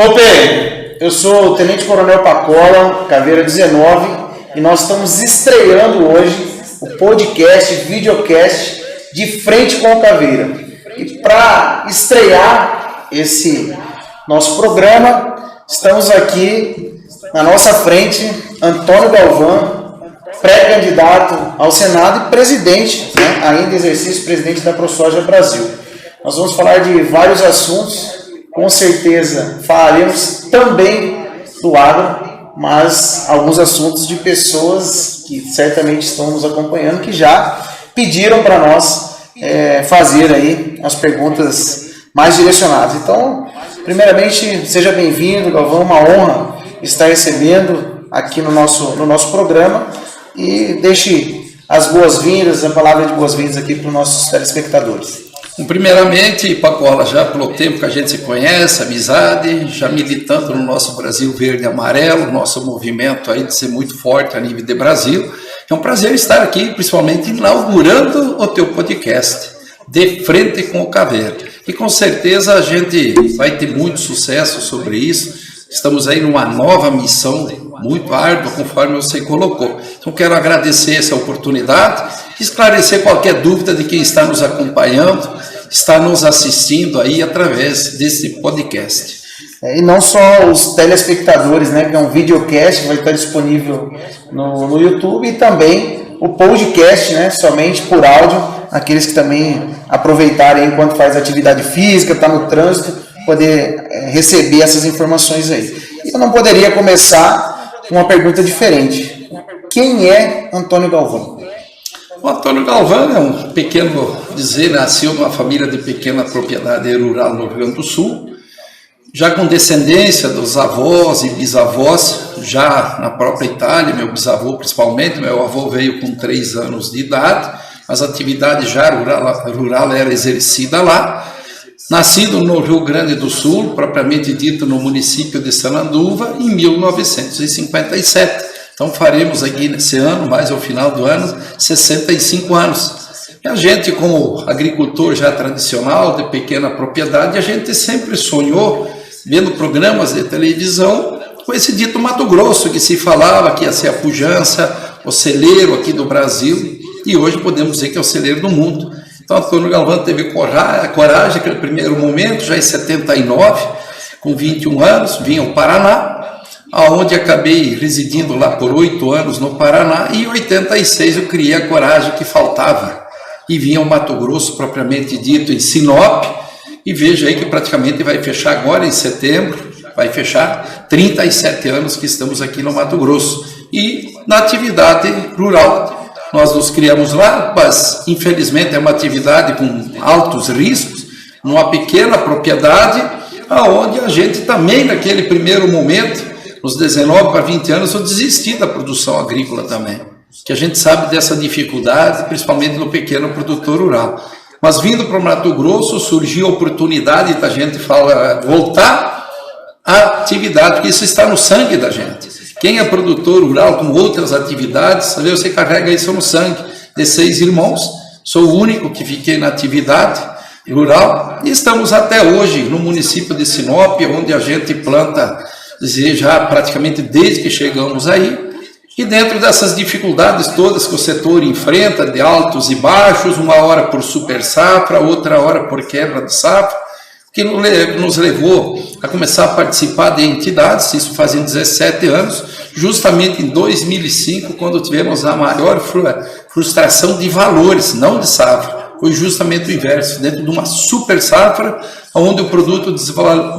Ô Pedro, eu sou o Tenente Coronel Pacola, Caveira 19, e nós estamos estreando hoje o podcast, videocast de Frente com o Caveira. E para estrear esse nosso programa, estamos aqui na nossa frente, Antônio Galvão, pré-candidato ao Senado e presidente, ainda exercício presidente da ProSoja Brasil. Nós vamos falar de vários assuntos, com certeza falaremos também do agro, mas alguns assuntos de pessoas que certamente estão nos acompanhando, que já pediram para nós fazer aí as perguntas mais direcionadas. Então, primeiramente, seja bem-vindo, Galvão, uma honra estar recebendo aqui no nosso programa e deixe as boas-vindas, a palavra de boas-vindas aqui para os nossos telespectadores. Primeiramente, Pacola, já pelo tempo que a gente se conhece, amizade, já militando no nosso Brasil Verde e Amarelo, nosso movimento aí de ser muito forte a nível de Brasil. É um prazer estar aqui, principalmente inaugurando o teu podcast, De Frente com o Caveira. E com certeza a gente vai ter muito sucesso sobre isso. Estamos aí numa nova missão muito árdua, conforme você colocou. Então quero agradecer essa oportunidade, esclarecer qualquer dúvida de quem está nos acompanhando, está nos assistindo aí através desse podcast. E não só os telespectadores, que é um videocast, vai estar disponível no YouTube, e também o podcast, somente por áudio, aqueles que também aproveitarem enquanto faz atividade física, está no trânsito, poder receber essas informações aí. E eu não poderia começar com uma pergunta diferente. Quem é Antônio Galvão? O Antônio Galvão é um pequeno nasceu numa família de pequena propriedade rural no Rio Grande do Sul, já com descendência dos avós e bisavós, já na própria Itália, meu bisavô principalmente, meu avô veio com 3 anos de idade, mas a atividade já rural era exercida lá. Nascido no Rio Grande do Sul, propriamente dito no município de Sananduva, em 1957. Então faremos aqui nesse ano, mais ao final do ano, 65 anos. E a gente, como agricultor já tradicional, de pequena propriedade, a gente sempre sonhou, vendo programas de televisão, com esse dito Mato Grosso, que se falava que ia ser a pujança, o celeiro aqui do Brasil, e hoje podemos dizer que é o celeiro do mundo. Então, Antônio Galvão teve coragem naquele primeiro momento, já em 79, com 21 anos, vim ao Paraná, onde acabei residindo lá por 8 anos no Paraná, e em 86 eu criei a coragem que faltava, e vim ao Mato Grosso, propriamente dito, em Sinop, e veja aí que praticamente vai fechar agora em setembro, vai fechar 37 anos que estamos aqui no Mato Grosso, e na atividade rural. Nós nos criamos lá, mas infelizmente é uma atividade com altos riscos, numa pequena propriedade, onde a gente também naquele primeiro momento, nos 19 para 20 anos, eu desisti da produção agrícola também, que a gente sabe dessa dificuldade, principalmente no pequeno produtor rural. Mas vindo para o Mato Grosso, surgiu a oportunidade da gente voltar à atividade, porque isso está no sangue da gente. Quem é produtor rural com outras atividades, você carrega isso no sangue. De 6 irmãos, sou o único que fiquei na atividade rural e estamos até hoje no município de Sinop, onde a gente planta já praticamente desde que chegamos aí. E dentro dessas dificuldades todas que o setor enfrenta, de altos e baixos, uma hora por super safra, outra hora por quebra de safra, que nos levou a começar a participar de entidades, isso fazem 17 anos, justamente em 2005, quando tivemos a maior frustração de valores, não de safra. Foi justamente o inverso, dentro de uma super safra, onde o produto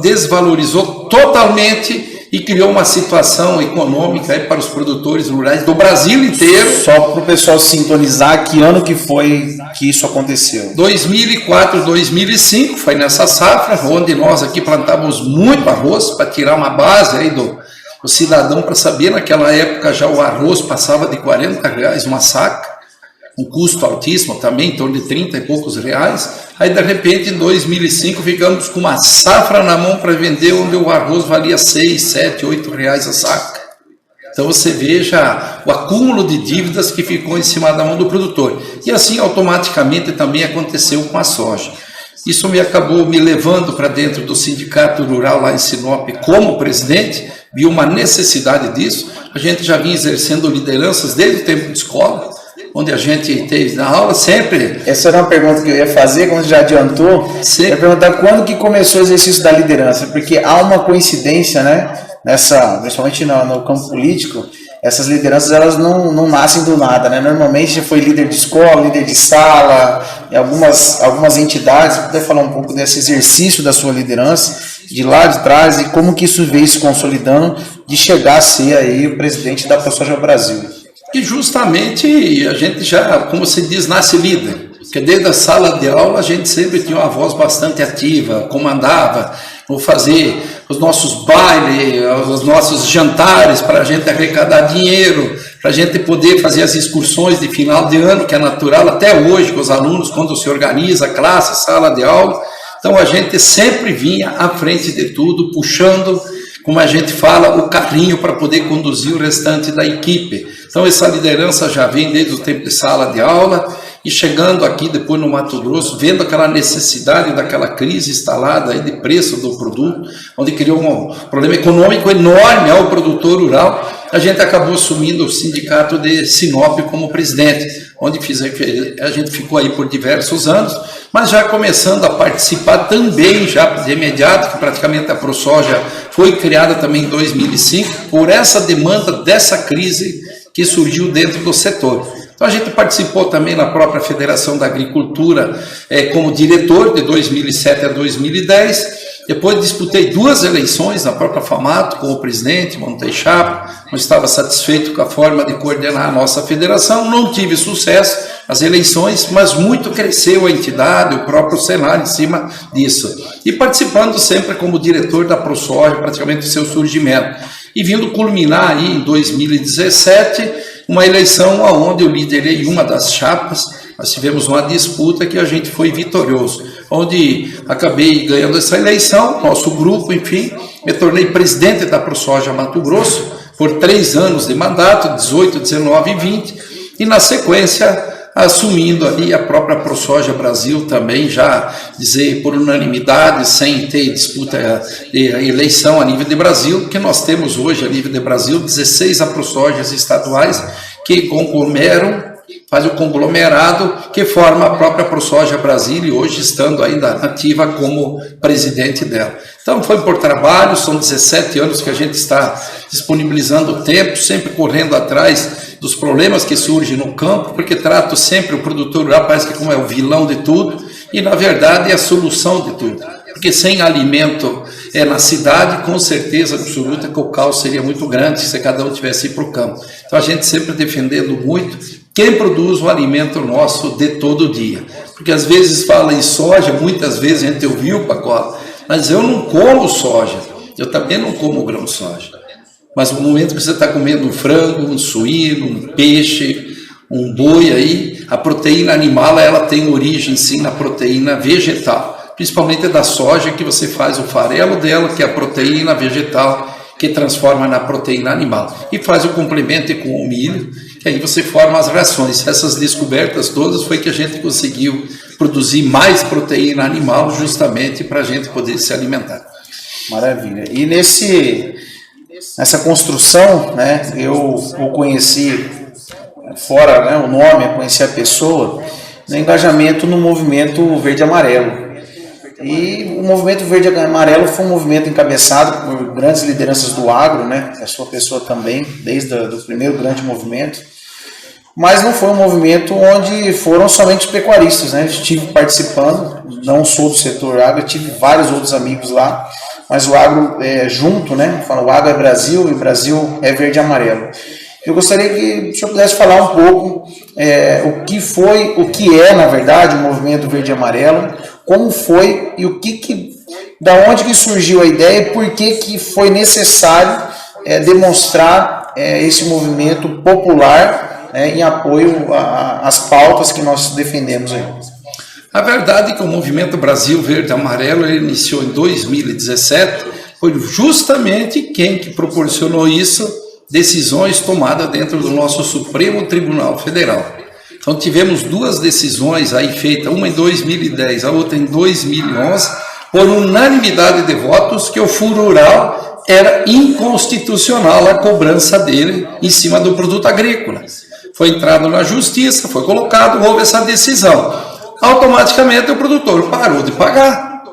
desvalorizou totalmente e criou uma situação econômica para os produtores rurais do Brasil inteiro. Só para o pessoal sintonizar, que ano que foi que isso aconteceu? 2004, 2005, foi nessa safra, onde nós aqui plantávamos muito arroz para tirar uma base aí do cidadão, para saber, naquela época já o arroz passava de R$40 uma saca, um custo altíssimo também, em torno de 30 e poucos reais. Aí, de repente, em 2005, ficamos com uma safra na mão para vender, onde o arroz valia 6, 7, 8 reais a saca. Então, você veja o acúmulo de dívidas que ficou em cima da mão do produtor. E assim, automaticamente, também aconteceu com a soja. Isso me acabou me levando para dentro do Sindicato Rural lá em Sinop como presidente, vi uma necessidade disso. A gente já vinha exercendo lideranças desde o tempo de escola, onde a gente teve na aula sempre... Essa era uma pergunta que eu ia fazer, como você já adiantou. Eu ia perguntar quando que começou o exercício da liderança, porque há uma coincidência, né, principalmente no campo político, essas lideranças elas não nascem do nada, né? Normalmente já foi líder de escola, líder de sala, em algumas entidades. Você puder falar um pouco desse exercício da sua liderança, de lá de trás, e como que isso veio se consolidando, de chegar a ser aí o presidente da ProSoja Brasil. E justamente a gente já, como se diz, nasce líder. Porque desde a sala de aula a gente sempre tinha uma voz bastante ativa, comandava, ou fazer os nossos bailes, os nossos jantares para a gente arrecadar dinheiro, para a gente poder fazer as excursões de final de ano, que é natural até hoje com os alunos, quando se organiza a classe, sala de aula. Então a gente sempre vinha à frente de tudo, puxando, como a gente fala, o carrinho para poder conduzir o restante da equipe. Então essa liderança já vem desde o tempo de sala de aula e chegando aqui depois no Mato Grosso, vendo aquela necessidade daquela crise instalada aí de preço do produto, onde criou um problema econômico enorme ao produtor rural, a gente acabou assumindo o sindicato de Sinop como presidente, onde a gente ficou aí por diversos anos, mas já começando a participar também, já de imediato, que praticamente a ProSoja foi criada também em 2005, por essa demanda dessa crise que surgiu dentro do setor. Então a gente participou também na própria Federação da Agricultura como diretor de 2007 a 2010, depois disputei 2 eleições na própria FAMATO como presidente, montei chapa, não estava satisfeito com a forma de coordenar a nossa federação, não tive sucesso nas eleições, mas muito cresceu a entidade, o próprio cenário em cima disso. E participando sempre como diretor da ProSoja, praticamente o seu surgimento. E vindo culminar aí em 2017, uma eleição onde eu liderei uma das chapas, nós tivemos uma disputa que a gente foi vitorioso, onde acabei ganhando essa eleição, nosso grupo, enfim, me tornei presidente da ProSoja Mato Grosso por 3 anos de mandato, 18, 19 e 20, e na sequência assumindo ali a própria ProSoja Brasil também, já dizer por unanimidade, sem ter disputa de eleição a nível de Brasil, que nós temos hoje a nível de Brasil 16 ProSojas estaduais que conglomeram, faz o conglomerado que forma a própria ProSoja Brasil e hoje estando ainda ativa como presidente dela. Então foi por trabalho, são 17 anos que a gente está disponibilizando o tempo, sempre correndo atrás dos problemas que surgem no campo, porque trato sempre o produtor rural, parece que como é o vilão de tudo, e na verdade é a solução de tudo. Porque sem alimento na cidade, com certeza absoluta que o caos seria muito grande se cada um tivesse ido para o campo. Então a gente sempre defendendo muito quem produz o alimento nosso de todo dia. Porque às vezes fala em soja, muitas vezes a gente ouviu, Pacola, mas eu não como soja, eu também não como grão de soja. Mas no momento que você está comendo um frango, um suíno, um peixe, um boi aí, a proteína animal ela tem origem sim na proteína vegetal, principalmente da soja, que você faz o farelo dela, que é a proteína vegetal, que transforma na proteína animal, e faz o complemento com o milho, que aí você forma as rações. Essas descobertas todas foi que a gente conseguiu produzir mais proteína animal justamente para a gente poder se alimentar. Maravilha. E nessa construção, né, eu conheci, fora, né, o nome, eu conheci a pessoa, no engajamento no movimento verde-amarelo. E o movimento verde-amarelo foi um movimento encabeçado por grandes lideranças do agro, né, a sua pessoa também, desde o primeiro grande movimento, mas não foi um movimento onde foram somente os pecuaristas, né, eu estive participando, não sou do setor agro, tive vários outros amigos lá, mas o agro é junto, né? O agro é Brasil e o Brasil é verde e amarelo. Eu gostaria que o senhor pudesse falar um pouco o que é, na verdade, o movimento verde e amarelo, como foi e da onde que surgiu a ideia e por que foi necessário demonstrar esse movimento popular em apoio às pautas que nós defendemos aí. A verdade é que o Movimento Brasil Verde e Amarelo ele iniciou em 2017, foi justamente quem que proporcionou isso, decisões tomadas dentro do nosso Supremo Tribunal Federal. Então tivemos duas decisões aí feitas, uma em 2010, a outra em 2011, por unanimidade de votos, que o Fundo Rural era inconstitucional a cobrança dele em cima do produto agrícola. Foi entrado na justiça, foi colocado, houve essa decisão. Automaticamente o produtor parou de pagar.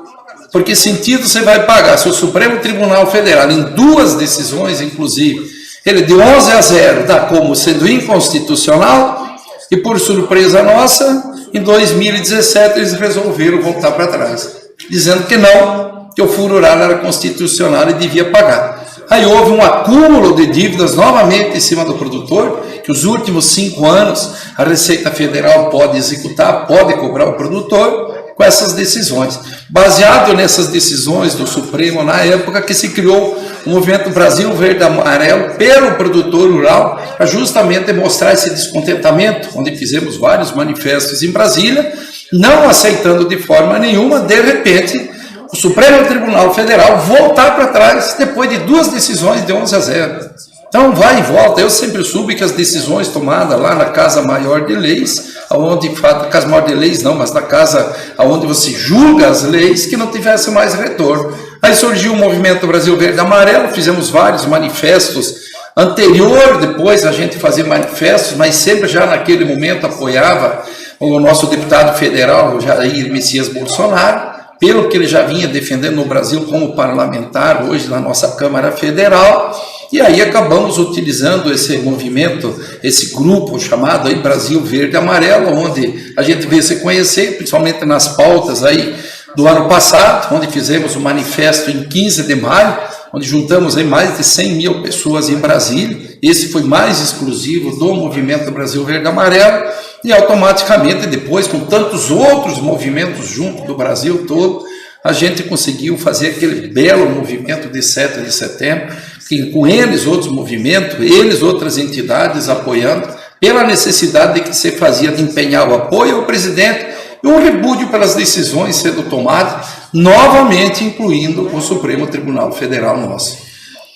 Porque sentido você vai pagar se o Supremo Tribunal Federal, em duas decisões, inclusive, ele de 11-0 dá como sendo inconstitucional, e por surpresa nossa, em 2017 eles resolveram voltar para trás, dizendo que não, que o Fundo Rural era constitucional e devia pagar. Aí houve um acúmulo de dívidas novamente em cima do produtor, que os últimos 5 anos a Receita Federal pode executar, pode cobrar o produtor com essas decisões. Baseado nessas decisões do Supremo, na época que se criou o movimento Brasil Verde Amarelo pelo produtor rural, para justamente mostrar esse descontentamento, onde fizemos vários manifestos em Brasília, não aceitando de forma nenhuma, de repente, o Supremo Tribunal Federal voltar para trás depois de duas decisões de 11-0. Então, vai e volta. Eu sempre soube que as decisões tomadas lá na Casa Maior de Leis, onde, Casa Maior de Leis não, mas na casa onde você julga as leis, que não tivesse mais retorno. Aí surgiu o Movimento Brasil Verde Amarelo, fizemos vários manifestos anterior, depois a gente fazia manifestos, mas sempre já naquele momento apoiava o nosso deputado federal, Jair Messias Bolsonaro, pelo que ele já vinha defendendo no Brasil como parlamentar, hoje na nossa Câmara Federal, e aí acabamos utilizando esse movimento, esse grupo chamado aí Brasil Verde Amarelo, onde a gente veio se conhecer, principalmente nas pautas aí do ano passado, onde fizemos um manifesto em 15 de maio, onde juntamos aí mais de 100 mil pessoas em Brasília. Esse foi mais exclusivo do movimento Brasil Verde Amarelo, e automaticamente depois, com tantos outros movimentos junto do Brasil todo, a gente conseguiu fazer aquele belo movimento de 7 de setembro, que com eles, outros movimentos, eles, outras entidades apoiando, pela necessidade que se fazia de empenhar o apoio ao presidente e um repúdio pelas decisões sendo tomadas, novamente incluindo o Supremo Tribunal Federal nosso.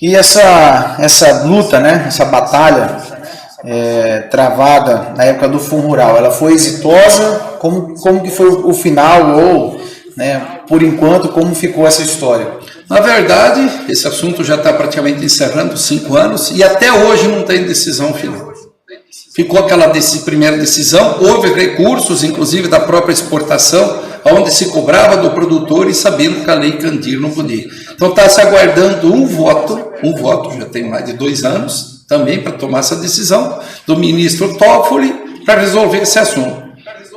E essa luta, né, essa batalha travada na época do Fundo Rural, ela foi exitosa? Como que foi o final, ou, né, por enquanto, como ficou essa história? Na verdade, esse assunto já está praticamente encerrando 5 anos e até hoje não tem decisão final. Ficou aquela primeira decisão, houve recursos, inclusive da própria exportação, onde se cobrava do produtor e sabendo que a lei Candir não podia. Então está se aguardando um voto, já tem mais de 2 anos, também para tomar essa decisão, do ministro Toffoli, para resolver esse assunto.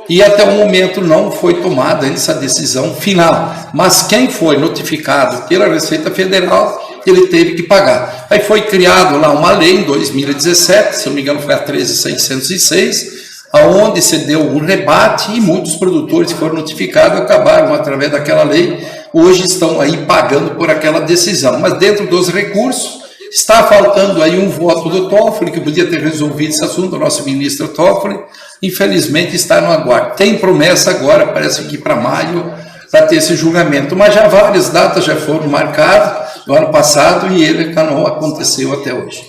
E até o momento não foi tomada essa decisão final, mas quem foi notificado pela Receita Federal, ele teve que pagar. Aí foi criado lá uma lei em 2017, se não me engano foi a 13.606, aonde se deu um rebate e muitos produtores que foram notificados acabaram através daquela lei, hoje estão aí pagando por aquela decisão. Mas dentro dos recursos, está faltando aí um voto do Toffoli, que podia ter resolvido esse assunto, o nosso ministro Toffoli, infelizmente está no aguardo. Tem promessa agora, parece que para maio, para ter esse julgamento, mas já várias datas já foram marcadas no ano passado e ele não aconteceu até hoje.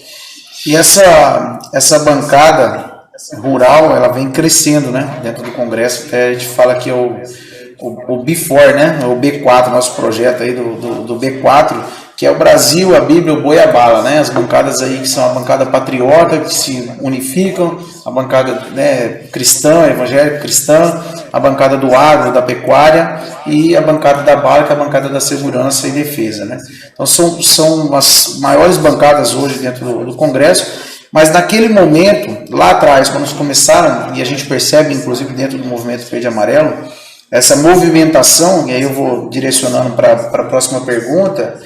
E essa bancada rural, ela vem crescendo, né, dentro do Congresso. Até a gente fala que é o B4, né, o B4, nosso projeto aí do B4, que é o Brasil, a Bíblia, o Boi e a Bala, né? As bancadas aí que são a bancada patriota, que se unificam, a bancada, né, cristã, evangélica cristã, a bancada do agro, da pecuária, e a bancada da bala, que é a bancada da segurança e defesa, né? Então são as maiores bancadas hoje dentro do Congresso, mas naquele momento, lá atrás, quando eles começaram, e a gente percebe, inclusive dentro do movimento Verde e Amarelo, essa movimentação, e aí eu vou direcionando para a próxima pergunta,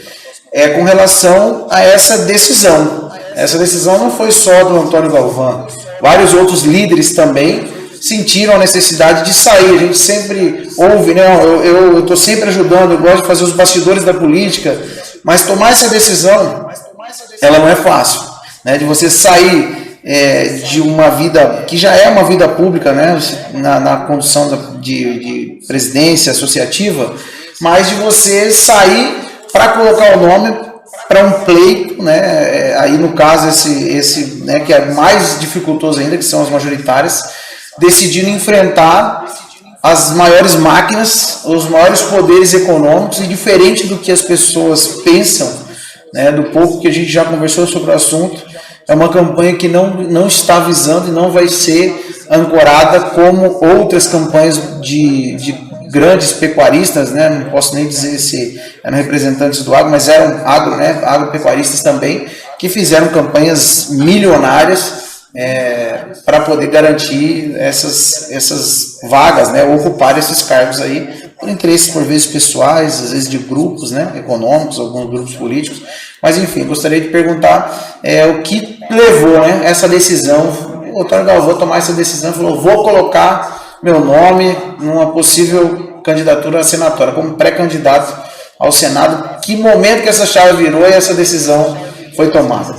com relação a essa decisão. Essa decisão não foi só do Antônio Galvão. Vários outros líderes também sentiram a necessidade de sair. A gente sempre ouve, né? Eu estou sempre ajudando, eu gosto de fazer os bastidores da política, mas tomar essa decisão, ela não é fácil, né? De você sair de uma vida que já é uma vida pública, né? Na condução de presidência associativa, mas de você sair para colocar o nome para um pleito, né? Aí no caso esse né, que é mais dificultoso ainda, que são as majoritárias, decidindo enfrentar as maiores máquinas, os maiores poderes econômicos, e diferente do que as pessoas pensam, né, do pouco que a gente já conversou sobre o assunto, é uma campanha que não está visando e não vai ser ancorada como outras campanhas de grandes pecuaristas, né? Não posso nem dizer se eram representantes do agro, mas eram agropecuaristas também, que fizeram campanhas milionárias para poder garantir essas vagas, né? Ocupar esses cargos aí, por interesses por vezes pessoais, às vezes de grupos, né? Econômicos, alguns grupos políticos. Mas enfim, gostaria de perguntar o que levou, né, essa decisão. O Antônio Galvão tomar essa decisão e falou: vou colocar meu nome numa possível candidatura senatória, como pré-candidato ao Senado. Que momento que essa chave virou e essa decisão foi tomada?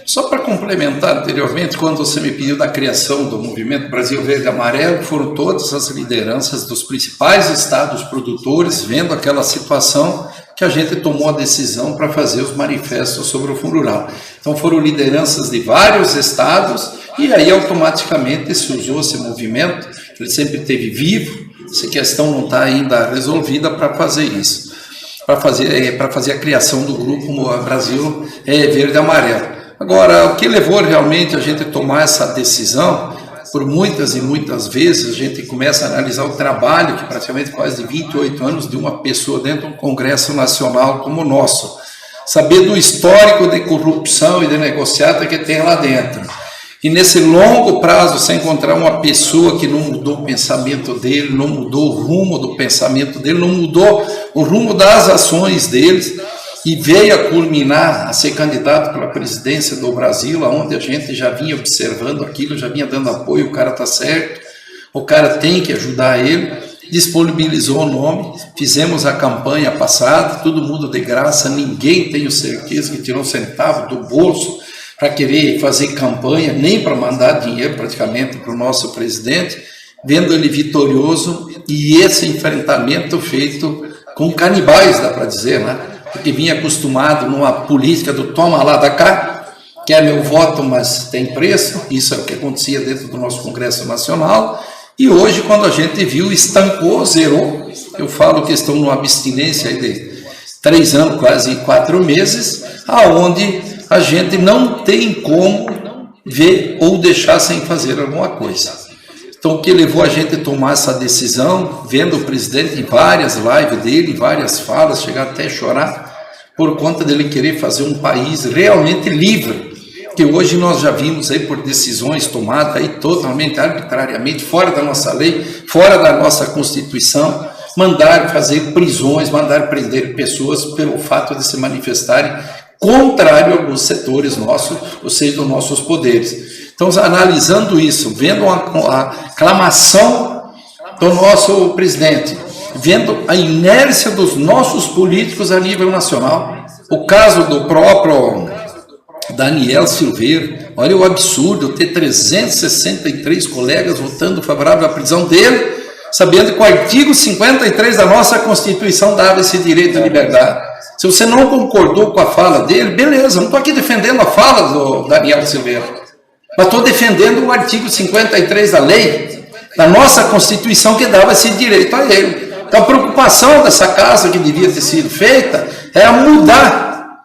Só para complementar anteriormente, quando você me pediu da criação do Movimento Brasil Verde e Amarelo, foram todas as lideranças dos principais estados produtores vendo aquela situação que a gente tomou a decisão para fazer os manifestos sobre o Fundo Rural. Então foram lideranças de vários estados e aí automaticamente se usou esse movimento, ele sempre esteve vivo, essa questão não está ainda resolvida para fazer isso, para fazer a criação do grupo Brasil Verde e Amarelo. Agora, o que levou realmente a gente a tomar essa decisão, por muitas e muitas vezes a gente começa a analisar o trabalho que praticamente quase 28 anos de uma pessoa dentro de um Congresso Nacional como o nosso, saber do histórico de corrupção e de negociata que tem lá dentro. E nesse longo prazo, você encontrar uma pessoa que não mudou o pensamento dele, não mudou o rumo do pensamento dele, não mudou o rumo das ações deles, e veio a culminar a ser candidato pela presidência do Brasil, onde a gente já vinha observando aquilo, já vinha dando apoio, o cara está certo, o cara tem que ajudar ele, disponibilizou o nome, fizemos a campanha passada, todo mundo de graça, ninguém tenho certeza que tirou um centavo do bolso para querer fazer campanha, nem para mandar dinheiro praticamente para o nosso presidente, vendo ele vitorioso, e esse enfrentamento feito com canibais, dá para dizer, né? Porque vinha acostumado numa política do toma lá da cá, que é meu voto, mas tem preço, isso é o que acontecia dentro do nosso Congresso Nacional, e hoje, quando a gente viu, estancou, zerou, eu falo que estão numa abstinência de 3 anos, quase 4 meses, aonde a gente não tem como ver ou deixar sem fazer alguma coisa. Então, o que levou a gente a tomar essa decisão, vendo o presidente em várias lives dele, várias falas, chegar até a chorar, por conta dele querer fazer um país realmente livre, que hoje nós já vimos aí por decisões tomadas aí totalmente arbitrariamente, fora da nossa lei, fora da nossa Constituição, mandar fazer prisões, mandar prender pessoas pelo fato de se manifestarem contrário a alguns setores nossos, ou seja, dos nossos poderes. Então, analisando isso, vendo a aclamação do nosso presidente, vendo a inércia dos nossos políticos a nível nacional, o caso do próprio Daniel Silveira, olha o absurdo, ter 363 colegas votando favorável à prisão dele, sabendo que o artigo 53 da nossa Constituição dava esse direito à liberdade. Se você não concordou com a fala dele, beleza, não estou aqui defendendo a fala do Daniel Silveira, mas estou defendendo o artigo 53 da lei, da nossa Constituição, que dava esse direito a ele. Então a preocupação dessa casa que devia ter sido feita é mudar,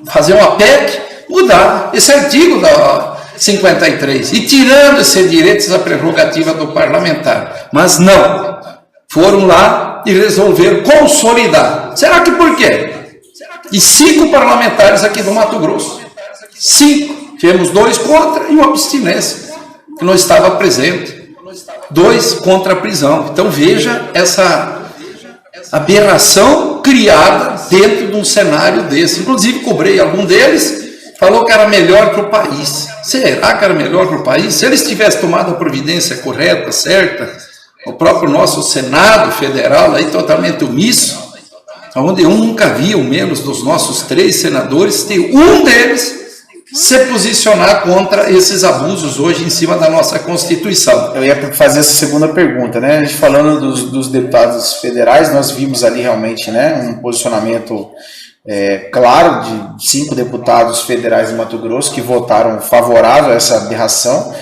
fazer uma PEC, mudar esse artigo da 53, e tirando esse direito, essa prerrogativa do parlamentar. Mas não, foram lá e resolveram consolidar. Será que por quê? E 5 parlamentares aqui do Mato Grosso, 5. Tivemos 2 contra e uma abstinência, que não estava presente. 2 contra a prisão. Então veja essa aberração criada dentro de um cenário desse. Inclusive cobrei algum deles, falou que era melhor para o país. Será que era melhor para o país? Se eles tivessem tomado a providência correta, certa, o próprio nosso Senado Federal aí totalmente omisso, onde eu nunca vi, ao menos dos nossos 3 senadores, ter um deles se posicionar contra esses abusos hoje em cima da nossa Constituição. Eu ia fazer essa segunda pergunta, né? A gente falando dos deputados federais, nós vimos ali realmente, né, um posicionamento claro de 5 deputados federais de Mato Grosso que votaram favorável a essa aberração.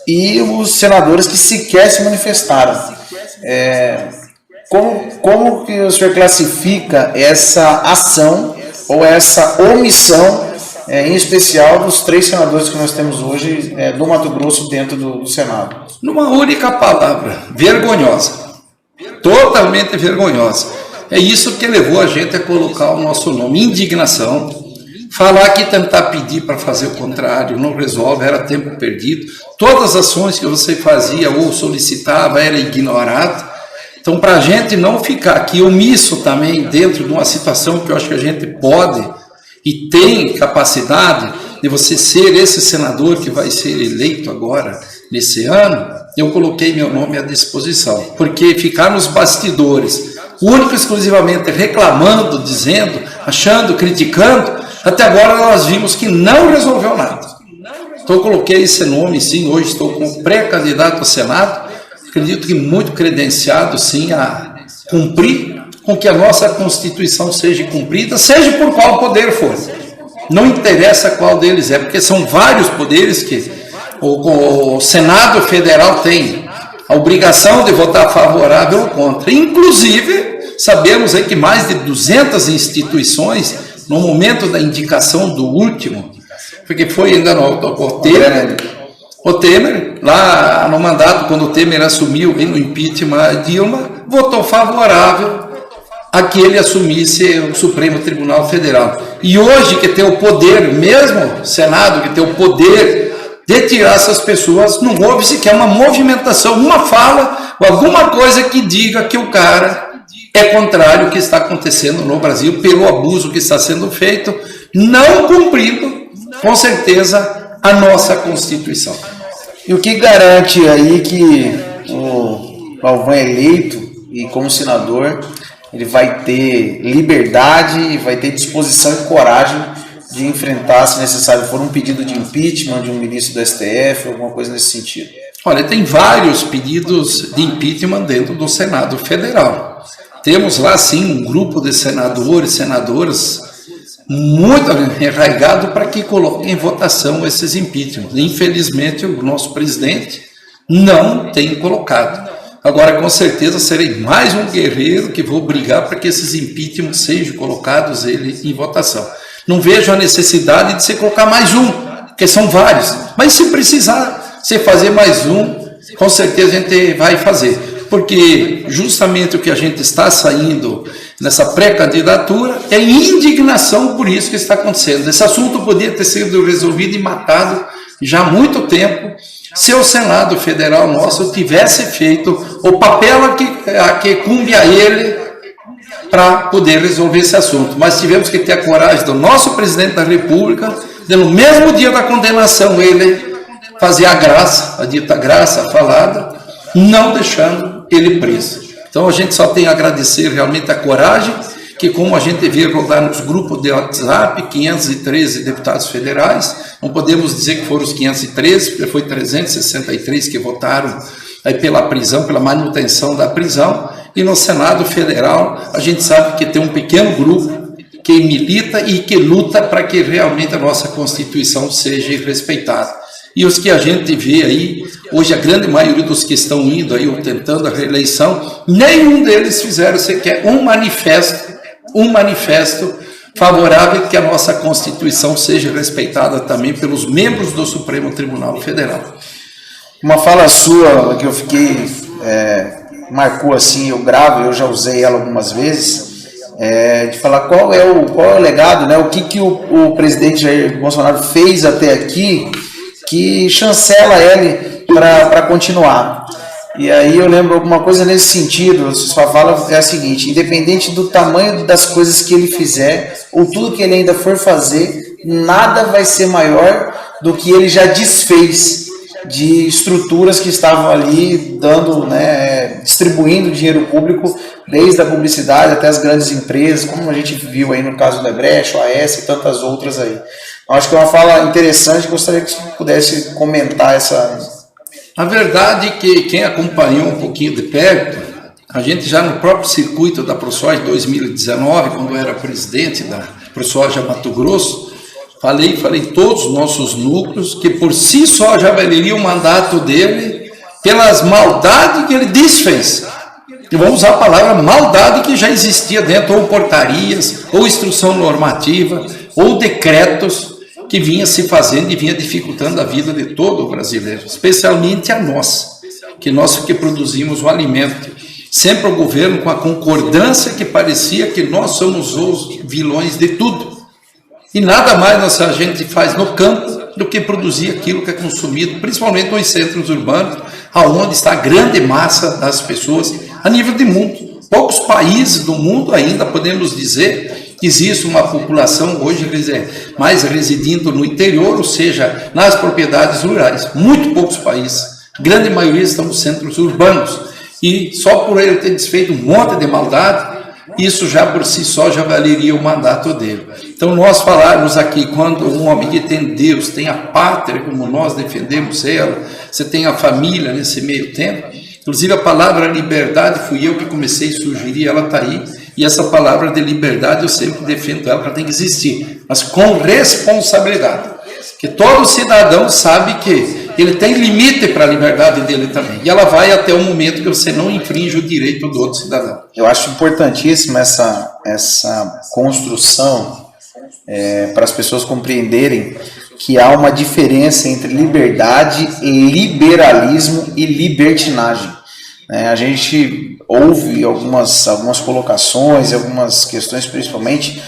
e os senadores que sequer se manifestaram. Como que o senhor classifica essa ação ou essa omissão, em especial dos 3 senadores que nós temos hoje do Mato Grosso dentro do Senado? Numa única palavra, vergonhosa, totalmente vergonhosa. É isso que levou a gente a colocar o nosso nome, indignação. Falar que tentar pedir para fazer o contrário não resolve, era tempo perdido. Todas as ações que você fazia ou solicitava era ignorado. Então, para a gente não ficar aqui omisso também dentro de uma situação que eu acho que a gente pode e tem capacidade de você ser esse senador que vai ser eleito agora, nesse ano, eu coloquei meu nome à disposição. Porque ficar nos bastidores, único e exclusivamente reclamando, dizendo, achando, criticando, até agora nós vimos que não resolveu nada. Então eu coloquei esse nome, sim, hoje estou como pré-candidato ao Senado, acredito que muito credenciado, sim, a cumprir com que a nossa Constituição seja cumprida, seja por qual poder for. Não interessa qual deles é, porque são vários poderes que o Senado Federal tem a obrigação de votar favorável ou contra. Inclusive, sabemos aí que mais de 200 instituições, no momento da indicação do último, porque foi ainda o Temer, lá no mandato, quando o Temer assumiu no impeachment a Dilma, votou favorável a que ele assumisse o Supremo Tribunal Federal. E hoje, que tem o poder, mesmo o Senado, que tem o poder de tirar essas pessoas, não houve sequer uma movimentação, uma fala, ou alguma coisa que diga que o cara é contrário ao que está acontecendo no Brasil, pelo abuso que está sendo feito, não cumprindo, com certeza, a nossa Constituição. E o que garante aí que o Galvão eleito e como senador, ele vai ter liberdade, vai ter disposição e coragem de enfrentar, se necessário for, um pedido de impeachment de um ministro do STF, alguma coisa nesse sentido? Olha, tem vários pedidos de impeachment dentro do Senado Federal. Temos lá, sim, um grupo de senadores, senadoras, muito enraizado para que coloquem em votação esses impeachments. Infelizmente, o nosso presidente não tem colocado. Agora, com certeza, serei mais um guerreiro que vou brigar para que esses impeachments sejam colocados em votação. Não vejo a necessidade de se colocar mais um, porque são vários. Mas se precisar se fazer mais um, com certeza a gente vai fazer. Porque justamente o que a gente está saindo nessa pré-candidatura é indignação por isso que está acontecendo. Esse assunto podia ter sido resolvido e matado já há muito tempo se o Senado Federal nosso tivesse feito o papel a que cumpre a ele para poder resolver esse assunto. Mas tivemos que ter a coragem do nosso presidente da República de, no mesmo dia da condenação, ele fazer a graça, a dita graça falada, não deixando ele preso. Então a gente só tem a agradecer realmente a coragem, que como a gente vê rodar nos grupos de WhatsApp, 513 deputados federais, não podemos dizer que foram os 513, porque foi 363 que votaram aí pela prisão, pela manutenção da prisão, e no Senado Federal a gente sabe que tem um pequeno grupo que milita e que luta para que realmente a nossa Constituição seja respeitada. E os que a gente vê aí, hoje a grande maioria dos que estão indo aí ou tentando a reeleição, nenhum deles fizeram sequer um manifesto favorável que a nossa Constituição seja respeitada também pelos membros do Supremo Tribunal Federal. Uma fala sua que eu fiquei, marcou assim, eu já usei ela algumas vezes, de falar qual é o legado, né? O que o presidente Jair Bolsonaro fez até aqui que chancela ele para continuar. E aí eu lembro alguma coisa nesse sentido, sua fala é a seguinte: independente do tamanho das coisas que ele fizer, ou tudo que ele ainda for fazer, nada vai ser maior do que ele já desfez de estruturas que estavam ali dando, distribuindo dinheiro público, desde a publicidade até as grandes empresas, como a gente viu aí no caso da Brecht, o AS e tantas outras aí. Eu acho que é uma fala interessante, gostaria que você pudesse comentar essa... A verdade é que quem acompanhou um pouquinho de perto, a gente já no próprio circuito da ProSoja 2019, quando eu era presidente da ProSoja Mato Grosso, falei todos os nossos núcleos, que por si só já valeria o mandato dele pelas maldades que ele desfez. E vamos usar a palavra maldade que já existia dentro, ou portarias, ou instrução normativa, ou decretos que vinha se fazendo e vinha dificultando a vida de todo o brasileiro, especialmente a nós que produzimos o alimento. Sempre o governo com a concordância que parecia que nós somos os vilões de tudo. E nada mais a gente faz no campo do que produzir aquilo que é consumido, principalmente nos centros urbanos, aonde está a grande massa das pessoas a nível de mundo. Poucos países do mundo ainda podemos dizer que existe uma população hoje mais residindo no interior, ou seja, nas propriedades rurais. Muito poucos países. A grande maioria estão nos centros urbanos. E só por ele ter desfeito um monte de maldade, isso já por si só já valeria o mandato dele. Então nós falarmos aqui, quando um homem que tem Deus, tem a pátria como nós defendemos ela, você tem a família nesse meio tempo, inclusive a palavra liberdade fui eu que comecei a sugerir, ela está aí, e essa palavra de liberdade eu sempre defendo ela, ela tem que existir, mas com responsabilidade, que todo cidadão sabe que ele tem limite para a liberdade dele também. E ela vai até o momento que você não infringe o direito do outro cidadão. Eu acho importantíssima essa construção para as pessoas compreenderem que há uma diferença entre liberdade, liberalismo e libertinagem. A gente ouve algumas colocações, algumas questões principalmente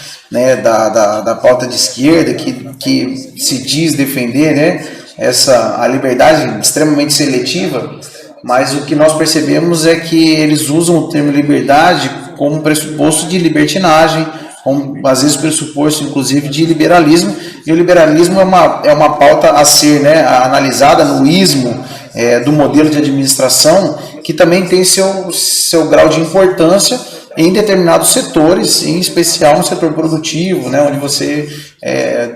da pauta de esquerda que se diz defender, a liberdade extremamente seletiva, mas o que nós percebemos é que eles usam o termo liberdade como pressuposto de libertinagem, como às vezes pressuposto inclusive de liberalismo, e o liberalismo é uma pauta a ser analisada no ismo do modelo de administração, que também tem seu grau de importância em determinados setores, em especial no setor produtivo, onde você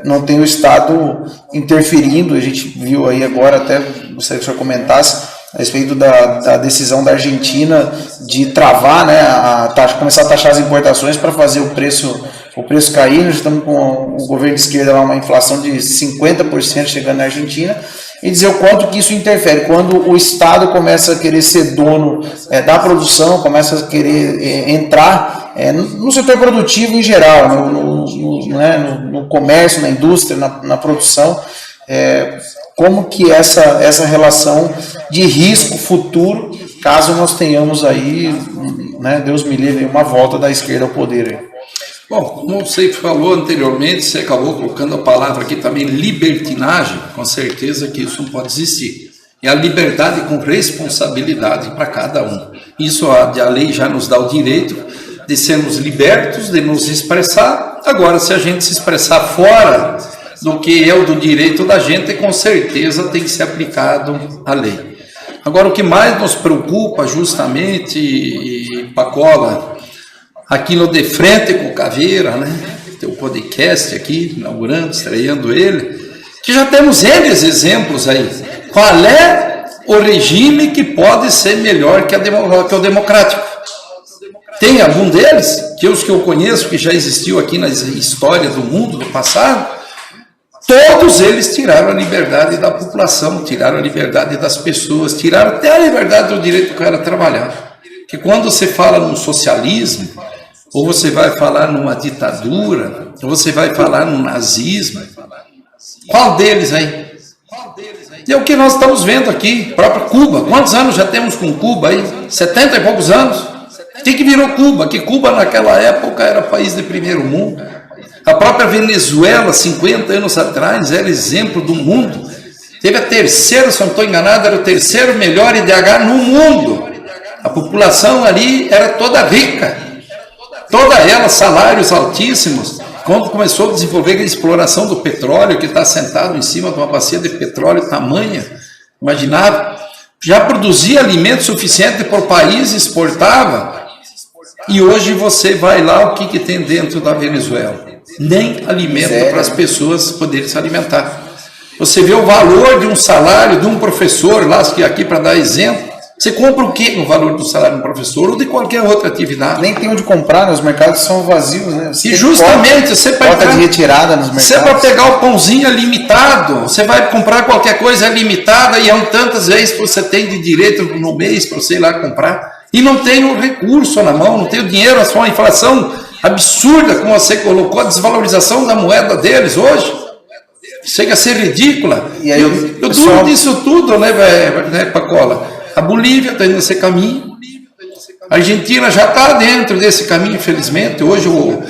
não tem o Estado interferindo. A gente viu aí agora, até gostaria que o senhor comentasse a respeito da decisão da Argentina de travar, começar a taxar as importações para fazer o preço cair. Nós estamos com o governo de esquerda lá, uma inflação de 50% chegando na Argentina, e dizer o quanto que isso interfere. Quando o Estado começa a querer ser dono da produção, começa a querer entrar no setor produtivo em geral, no comércio, na indústria, na produção, como que essa relação de risco futuro, caso nós tenhamos aí, Deus me livre, uma volta da esquerda ao poder. Bom, como você falou anteriormente, você acabou colocando a palavra aqui também, libertinagem, com certeza que isso não pode existir. É a liberdade com responsabilidade para cada um. Isso a lei já nos dá o direito de sermos libertos, de nos expressar. Agora, se a gente se expressar fora do que é o do direito da gente, com certeza tem que ser aplicado a lei. Agora, o que mais nos preocupa justamente, Pacola, aqui no De Frente com Caveira, tem um podcast aqui, inaugurando, estreando ele, que já temos eles exemplos aí. Qual é o regime que pode ser melhor que o democrático? Tem algum deles, que os que eu conheço, que já existiu aqui na história do mundo, do passado, todos eles tiraram a liberdade da população, tiraram a liberdade das pessoas, tiraram até a liberdade do direito do cara a trabalhar. Que quando você fala num socialismo, ou você vai falar numa ditadura, ou você vai falar num nazismo, qual deles aí? E é o que nós estamos vendo aqui, própria Cuba. Quantos anos já temos com Cuba aí? 70 e poucos anos? O que virou Cuba? Que Cuba naquela época era país de primeiro mundo. A própria Venezuela, 50 anos atrás, era exemplo do mundo. Teve a terceira, se não estou enganado, era o terceiro melhor IDH no mundo. A população ali era toda rica. Toda ela, salários altíssimos. Quando começou a desenvolver a exploração do petróleo, que está sentado em cima de uma bacia de petróleo tamanha, imaginava, já produzia alimento suficiente para o país, exportava, e hoje você vai lá, o que tem dentro da Venezuela? Nem alimento para as pessoas poderem se alimentar. Você vê o valor de um salário de um professor, lá aqui para dar exemplo, Você compra o quê no valor do salário do professor ou de qualquer outra atividade? Nem tem onde comprar, né? Os mercados são vazios, né? E justamente você cota de retirada nos mercados. Você para pegar o pãozinho é limitado, você vai comprar qualquer coisa é limitada e é tantas vezes que você tem de direito no mês para você ir lá comprar. E não tem o recurso na mão, não tem o dinheiro, a sua inflação absurda, como você colocou, a desvalorização da moeda deles hoje. Chega a ser ridícula. E aí, eu duro disso tudo, né, Pacola? A Bolívia está indo nesse caminho. A Argentina já está dentro desse caminho, infelizmente. Hoje o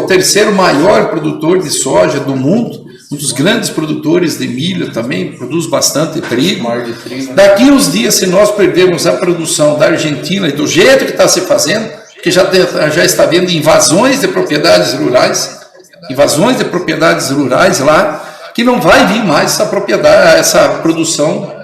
terceiro maior produtor de soja do mundo, um dos grandes produtores de milho também, produz bastante trigo. Daqui uns dias, se nós perdermos a produção da Argentina e do jeito que está se fazendo, que já está havendo invasões de propriedades rurais lá, que não vai vir mais essa produção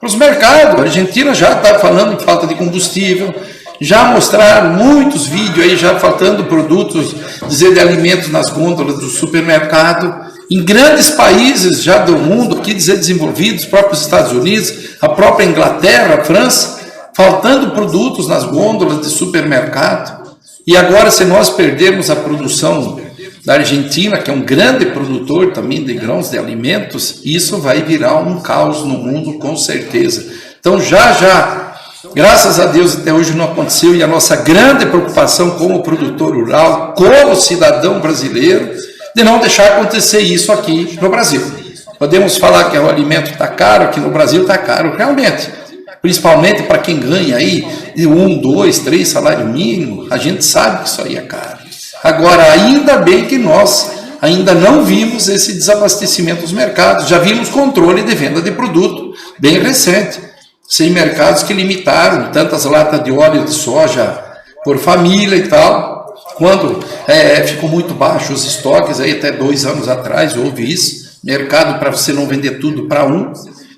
para os mercados. A Argentina já está falando em falta de combustível, já mostraram muitos vídeos aí, já faltando produtos, de alimentos nas gôndolas do supermercado. Em grandes países já do mundo, aqui desenvolvidos, os próprios Estados Unidos, a própria Inglaterra, a França, faltando produtos nas gôndolas de supermercado. E agora, se nós perdermos a produção da Argentina, que é um grande produtor também de grãos, de alimentos, isso vai virar um caos no mundo, com certeza. Então, graças a Deus, até hoje não aconteceu, e a nossa grande preocupação como produtor rural, como cidadão brasileiro, de não deixar acontecer isso aqui no Brasil. Podemos falar que o alimento está caro, aqui no Brasil está caro realmente, principalmente para quem ganha aí 1, 2, 3 salário mínimo, a gente sabe que isso aí é caro. Agora, ainda bem que nós ainda não vimos esse desabastecimento dos mercados, já vimos controle de venda de produto bem recente, sem mercados que limitaram tantas latas de óleo de soja por família e tal, quando ficou muito baixo os estoques, aí até 2 anos atrás houve isso, mercado para você não vender tudo para um,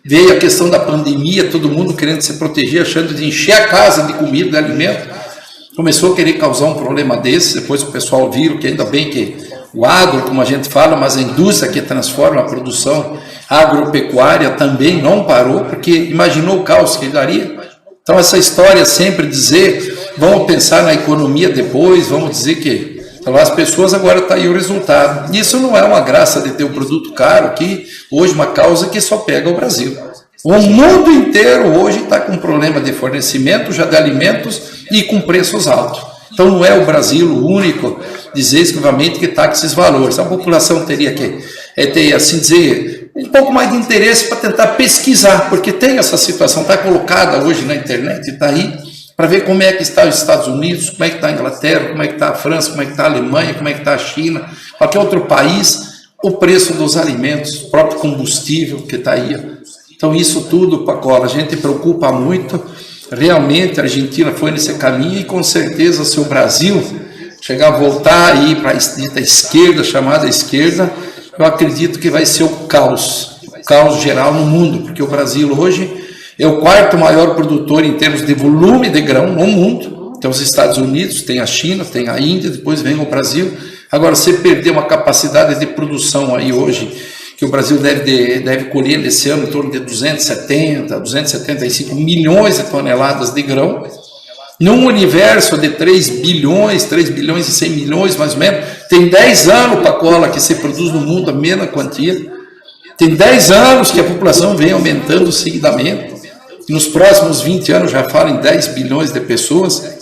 veio a questão da pandemia, todo mundo querendo se proteger, achando de encher a casa de comida, de alimento, começou a querer causar um problema desse, depois o pessoal viu que ainda bem que o agro, como a gente fala, mas a indústria que transforma a produção agropecuária também não parou, porque imaginou o caos que daria. Então essa história sempre dizer, vamos pensar na economia depois, vamos dizer que então, as pessoas agora está aí o resultado. Isso não é uma graça de ter um produto caro aqui, hoje uma causa que só pega o Brasil. O mundo inteiro hoje está com problema de fornecimento já de alimentos e com preços altos. Então não é o Brasil o único dizer exclusivamente que está com esses valores. A população teria que ter, assim dizer, um pouco mais de interesse para tentar pesquisar, porque tem essa situação, está colocada hoje na internet, está aí, para ver como é que está os Estados Unidos, como é que está a Inglaterra, como é que está a França, como é que está a Alemanha, como é que está a China, qualquer outro país, o preço dos alimentos, o próprio combustível que está aí. Então isso tudo, Pacola, a gente preocupa muito. Realmente a Argentina foi nesse caminho e com certeza se o Brasil chegar a voltar aí para a esquerda, chamada esquerda, eu acredito que vai ser o caos geral no mundo, porque o Brasil hoje é o 4º maior produtor em termos de volume de grão no mundo. Tem os Estados Unidos, tem a China, tem a Índia, depois vem o Brasil. Agora, se perder uma capacidade de produção aí hoje, que o Brasil deve colher nesse ano em torno de 275 milhões de toneladas de grão, num universo de 3 bilhões e 100 milhões, mais ou menos, tem 10 anos, Pacola, que se produz no mundo a mesma quantia, tem 10 anos que a população vem aumentando seguidamente, e nos próximos 20 anos já falam em 10 bilhões de pessoas.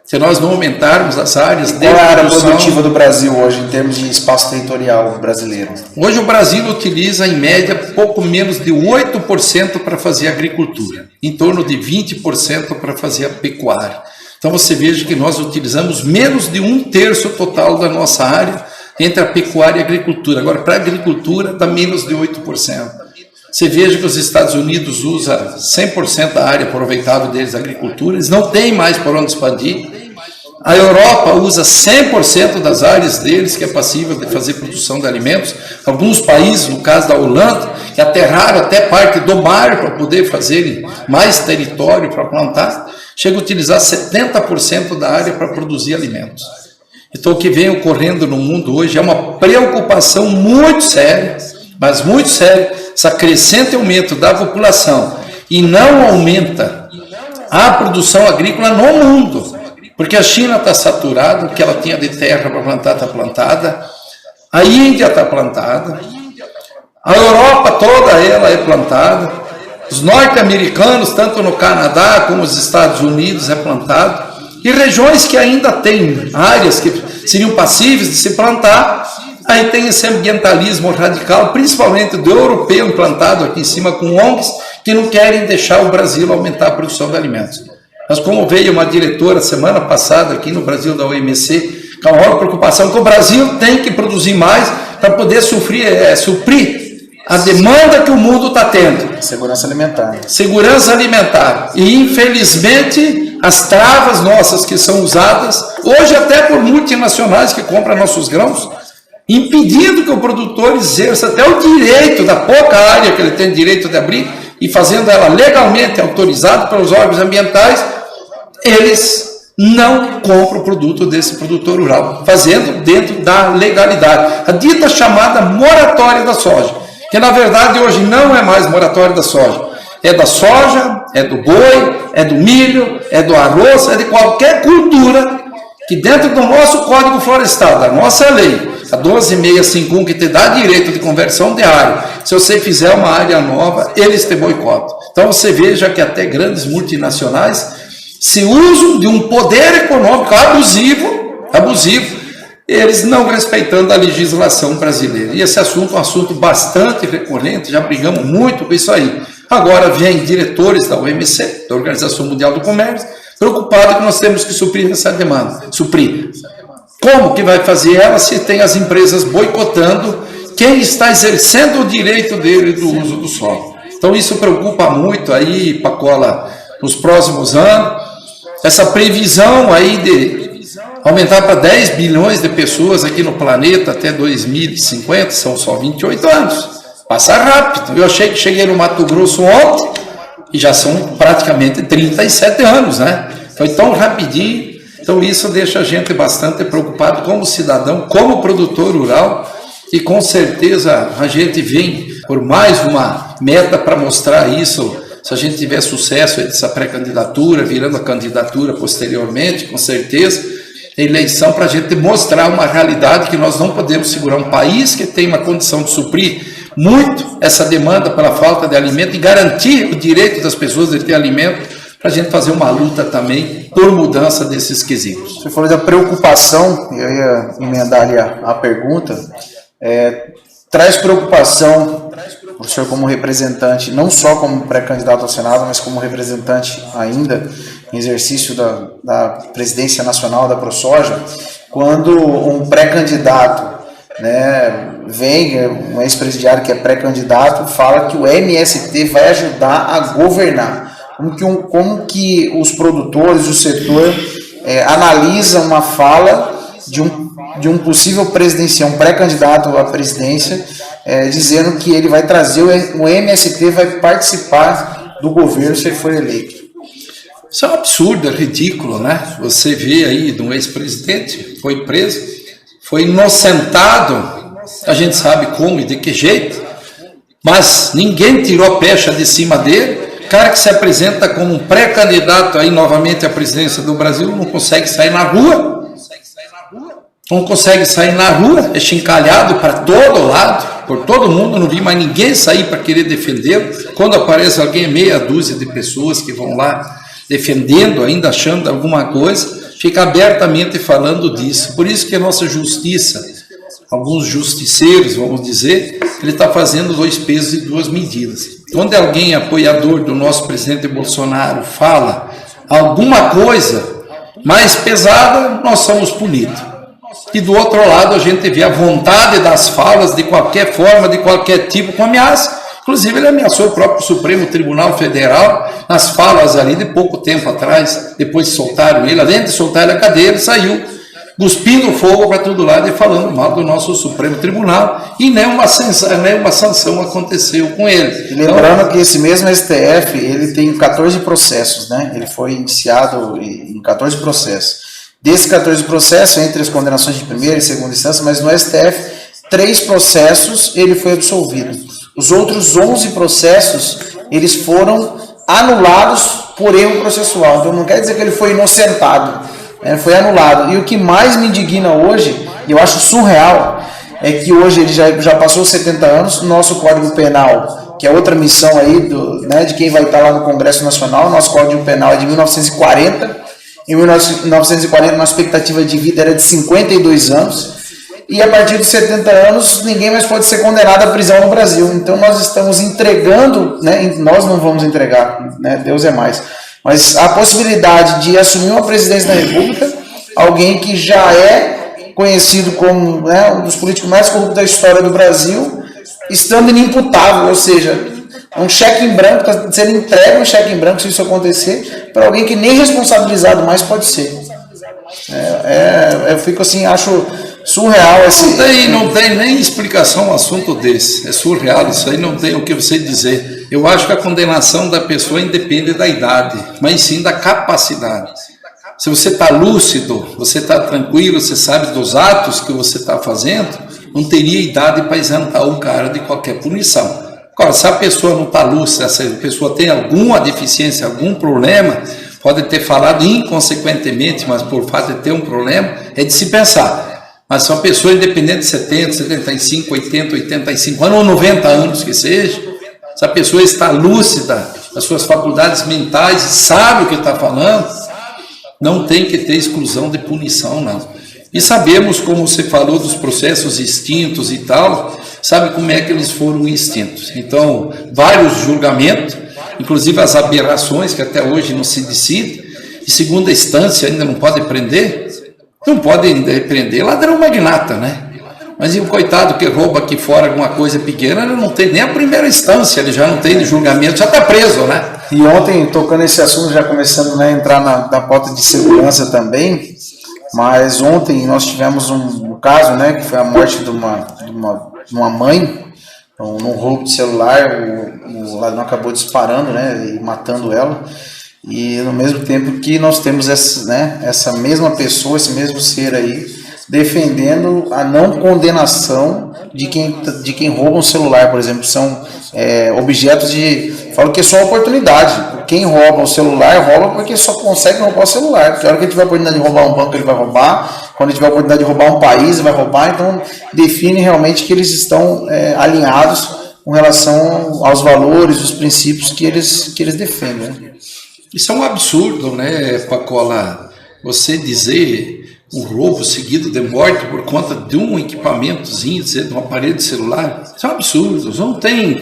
Se nós não aumentarmos as áreas de produção... Qual é a área produtiva do Brasil hoje, em termos de espaço territorial brasileiro? Hoje o Brasil utiliza, em média, pouco menos de 8% para fazer agricultura, em torno de 20% para fazer a pecuária. Então você veja que nós utilizamos menos de 1/3 total da nossa área entre a pecuária e a agricultura. Agora, para a agricultura, dá menos de 8%. Você veja que os Estados Unidos usam 100% da área aproveitável deles da agricultura, eles não têm mais por onde expandir. A Europa usa 100% das áreas deles, que é passível de fazer produção de alimentos. Alguns países, no caso da Holanda, que aterraram até parte do mar para poder fazer mais território para plantar, chega a utilizar 70% da área para produzir alimentos. Então o que vem ocorrendo no mundo hoje é uma preocupação muito séria, mas muito séria, esse crescente aumento da população e não aumenta a produção agrícola no mundo, porque a China está saturada, o que ela tinha de terra para plantar está plantada, a Índia está plantada, a Europa toda ela é plantada, os norte-americanos, tanto no Canadá como nos Estados Unidos, é plantado, e regiões que ainda têm áreas que seriam passíveis de se plantar, aí tem esse ambientalismo radical, principalmente do europeu implantado aqui em cima com ONGs, que não querem deixar o Brasil aumentar a produção de alimentos. Mas como veio uma diretora semana passada aqui no Brasil da OMC, com a maior preocupação que o Brasil tem que produzir mais para poder suprir a demanda que o mundo está tendo. Segurança alimentar. Segurança alimentar. E, infelizmente, as travas nossas que são usadas, hoje até por multinacionais que compram nossos grãos, impedindo que o produtor exerça até o direito da pouca área que ele tem direito de abrir e fazendo ela legalmente autorizada pelos órgãos ambientais, eles não compram o produto desse produtor rural, fazendo dentro da legalidade. A dita chamada moratória da soja, que na verdade hoje não é mais moratória da soja. É da soja, é do boi, é do milho, é do arroz, é de qualquer cultura que dentro do nosso Código Florestal, da nossa lei, a 12.651, que te dá direito de conversão de área, se você fizer uma área nova, eles te boicotam. Então você veja que até grandes multinacionais se usam de um poder econômico abusivo, eles não respeitando a legislação brasileira. E esse assunto é um assunto bastante recorrente, já brigamos muito com isso aí. Agora vem diretores da OMC, da Organização Mundial do Comércio, preocupados que nós temos que suprir essa demanda. Suprir. Como que vai fazer ela se tem as empresas boicotando quem está exercendo o direito dele do uso do solo? Então isso preocupa muito aí, Pacola, nos próximos anos. Essa previsão aí de aumentar para 10 bilhões de pessoas aqui no planeta até 2050, são só 28 anos. Passa rápido. Eu achei que cheguei no Mato Grosso ontem e já são praticamente 37 anos, né? Foi tão rapidinho. Então isso deixa a gente bastante preocupado como cidadão, como produtor rural, e com certeza a gente vem por mais uma meta para mostrar isso. Se a gente tiver sucesso dessa pré-candidatura, virando a candidatura posteriormente, com certeza, eleição para a gente mostrar uma realidade que nós não podemos segurar um país que tem uma condição de suprir muito essa demanda pela falta de alimento e garantir o direito das pessoas de ter alimento, para a gente fazer uma luta também por mudança desses quesitos. Você falou da preocupação, eu ia emendar ali a pergunta, traz preocupação o senhor como representante, não só como pré-candidato ao Senado, mas como representante ainda em exercício da presidência nacional da ProSoja, quando um pré-candidato, né, vem, um ex-presidiário que é pré-candidato, fala que o MST vai ajudar a governar. Como que os produtores, o setor, analisam uma fala de um possível presidencial, um pré-candidato à presidência, dizendo que ele vai trazer, o MST vai participar do governo se ele for eleito? Isso é um absurdo, é ridículo, né? Você vê aí de um ex-presidente, foi preso, foi inocentado, a gente sabe como e de que jeito, mas ninguém tirou a pecha de cima dele. O cara que se apresenta como um pré-candidato aí novamente à presidência do Brasil não consegue sair na rua, é chincalhado para todo lado, por todo mundo, não vi mais ninguém sair para querer defendê-lo. Quando aparece alguém, meia dúzia de pessoas que vão lá defendendo, ainda achando alguma coisa, fica abertamente falando disso. Por isso que a nossa justiça, alguns justiceiros, vamos dizer, ele está fazendo 2 pesos e 2 medidas. Quando alguém apoiador do nosso presidente Bolsonaro fala alguma coisa mais pesada, nós somos punidos. E do outro lado a gente vê a vontade das falas de qualquer forma, de qualquer tipo, com ameaça. Inclusive ele ameaçou o próprio Supremo Tribunal Federal nas falas ali de pouco tempo atrás, depois soltaram ele, além de soltar ele a cadeia, ele saiu cuspindo fogo para todo lado e falando mal do nosso Supremo Tribunal, e nenhuma sanção aconteceu com ele. E lembrando que esse mesmo STF, ele tem 14 processos, né? Ele foi indiciado em 14 processos. Desses 14 processos, entre as condenações de primeira e segunda instância, mas no STF, 3 processos ele foi absolvido. Os outros 11 processos, eles foram anulados por erro processual. Então não quer dizer que ele foi inocentado, né? Foi anulado. E o que mais me indigna hoje, e eu acho surreal, é que hoje ele já passou 70 anos, nosso Código Penal, que é outra missão aí né, de quem vai estar lá no Congresso Nacional, nosso Código Penal é de 1940, em 1940 nossa expectativa de vida era de 52 anos, e a partir dos 70 anos ninguém mais pode ser condenado à prisão no Brasil. Então nós estamos entregando, né, nós não vamos entregar, né, Deus é mais, mas a possibilidade de assumir uma presidência da República, alguém que já é conhecido como, né, um dos políticos mais corruptos da história do Brasil, estando inimputável, ou seja, um cheque em branco, está sendo entregue um cheque em branco, se isso acontecer, para alguém que nem responsabilizado mais pode ser. Eu fico assim, acho surreal. Não tem nem explicação um assunto desse, é surreal, isso aí não tem o que você dizer. Eu acho que a condenação da pessoa independe da idade, mas sim da capacidade. Se você está lúcido, você está tranquilo, você sabe dos atos que você está fazendo, não teria idade para isentar o cara de qualquer punição. Agora, se a pessoa não está lúcida, se a pessoa tem alguma deficiência, algum problema, pode ter falado inconsequentemente, mas por fato de ter um problema, é de se pensar. Mas se uma pessoa independente de 70, 75, 80, 85 anos ou 90 anos que seja, se a pessoa está lúcida, as suas faculdades mentais, sabe o que está falando, não tem que ter exclusão de punição, não. E sabemos, como você falou, dos processos extintos e tal, sabe como é que eles foram extintos. Então, vários julgamentos, inclusive as aberrações, que até hoje não se decide, e segunda instância ainda não pode prender, não pode prender ladrão magnata, né? Mas e o coitado que rouba aqui fora alguma coisa pequena, ele não tem nem a primeira instância, ele já não tem de julgamento, já está preso, né? E ontem, tocando esse assunto, já começando, né, a entrar na pauta de segurança também, mas ontem nós tivemos um caso, né, que foi a morte de uma mãe, num roubo de celular, o ladrão acabou disparando, né, e matando ela, e no mesmo tempo que nós temos essa mesma pessoa, esse mesmo ser aí, defendendo a não condenação de quem rouba um celular, por exemplo, são objetos falo que é só oportunidade. Quem rouba o celular, rouba porque só consegue roubar o celular. Porque a hora que ele tiver a oportunidade de roubar um banco, ele vai roubar. Quando ele tiver a oportunidade de roubar um país, ele vai roubar. Então, define realmente que eles estão alinhados com relação aos valores, os princípios que eles defendem. Né? Isso é um absurdo, né, Pacola? Você dizer um roubo seguido de morte por conta de um equipamentozinho, de um aparelho de celular, isso é um absurdo,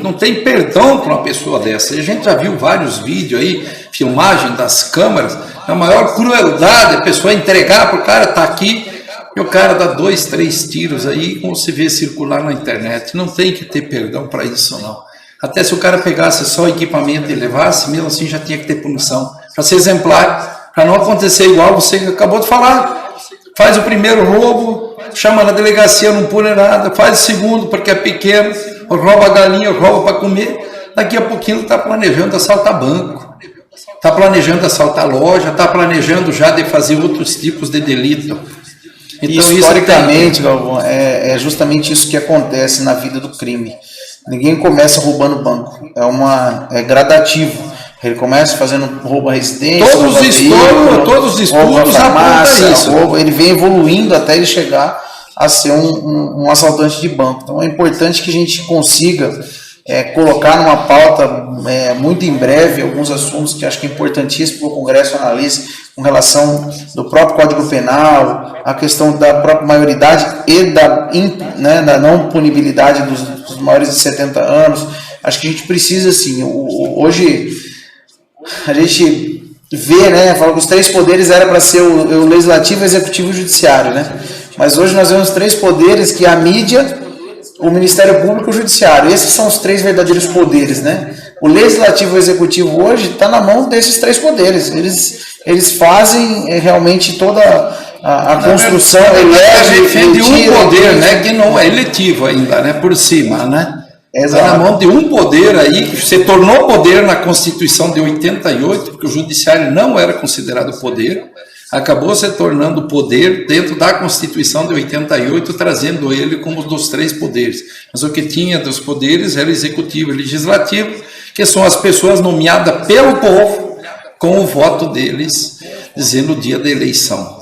não tem perdão para uma pessoa dessa. A gente já viu vários vídeos aí, filmagem das câmeras, a maior crueldade, a pessoa entregar para o cara, tá aqui, e o cara dá 2, 3 tiros aí, como se vê circular na internet. Não tem que ter perdão para isso, não. Até se o cara pegasse só o equipamento e levasse, mesmo assim já tinha que ter punição, para ser exemplar, para não acontecer igual você acabou de falar. Faz o primeiro roubo, chama na delegacia, não pune nada, faz o segundo porque é pequeno, rouba a galinha, rouba para comer, daqui a pouquinho está planejando assaltar banco, está planejando assaltar loja, está planejando já de fazer outros tipos de delito. Então, historicamente, Galvão, é justamente isso que acontece na vida do crime. Ninguém começa roubando banco, é gradativo. Ele começa fazendo roubo à residência, todos os estudos apontam isso. Ele vem evoluindo até ele chegar a ser um assaltante de banco. Então é importante que a gente consiga colocar numa pauta muito em breve alguns assuntos que acho que é importantíssimo para o Congresso analisar com relação do próprio Código Penal, a questão da própria maioridade e da não punibilidade dos maiores de 70 anos. Acho que a gente precisa, assim, hoje a gente vê, né, fala que os 3 poderes era para ser o legislativo, o executivo e o judiciário, né? Mas hoje nós vemos 3 poderes, que é a mídia, o Ministério Público e o judiciário. Esses são os 3 verdadeiros poderes, né? O legislativo e o executivo hoje está na mão desses 3 poderes. Eles fazem realmente toda a construção, defende um poder, né, que não é eletivo ainda, né, por cima, né? Está na mão de um poder aí, que se tornou poder na Constituição de 88, porque o judiciário não era considerado poder, acabou se tornando poder dentro da Constituição de 88, trazendo ele como dos 3 poderes. Mas o que tinha dos poderes era executivo e legislativo, que são as pessoas nomeadas pelo povo com o voto deles, dizendo o dia da eleição.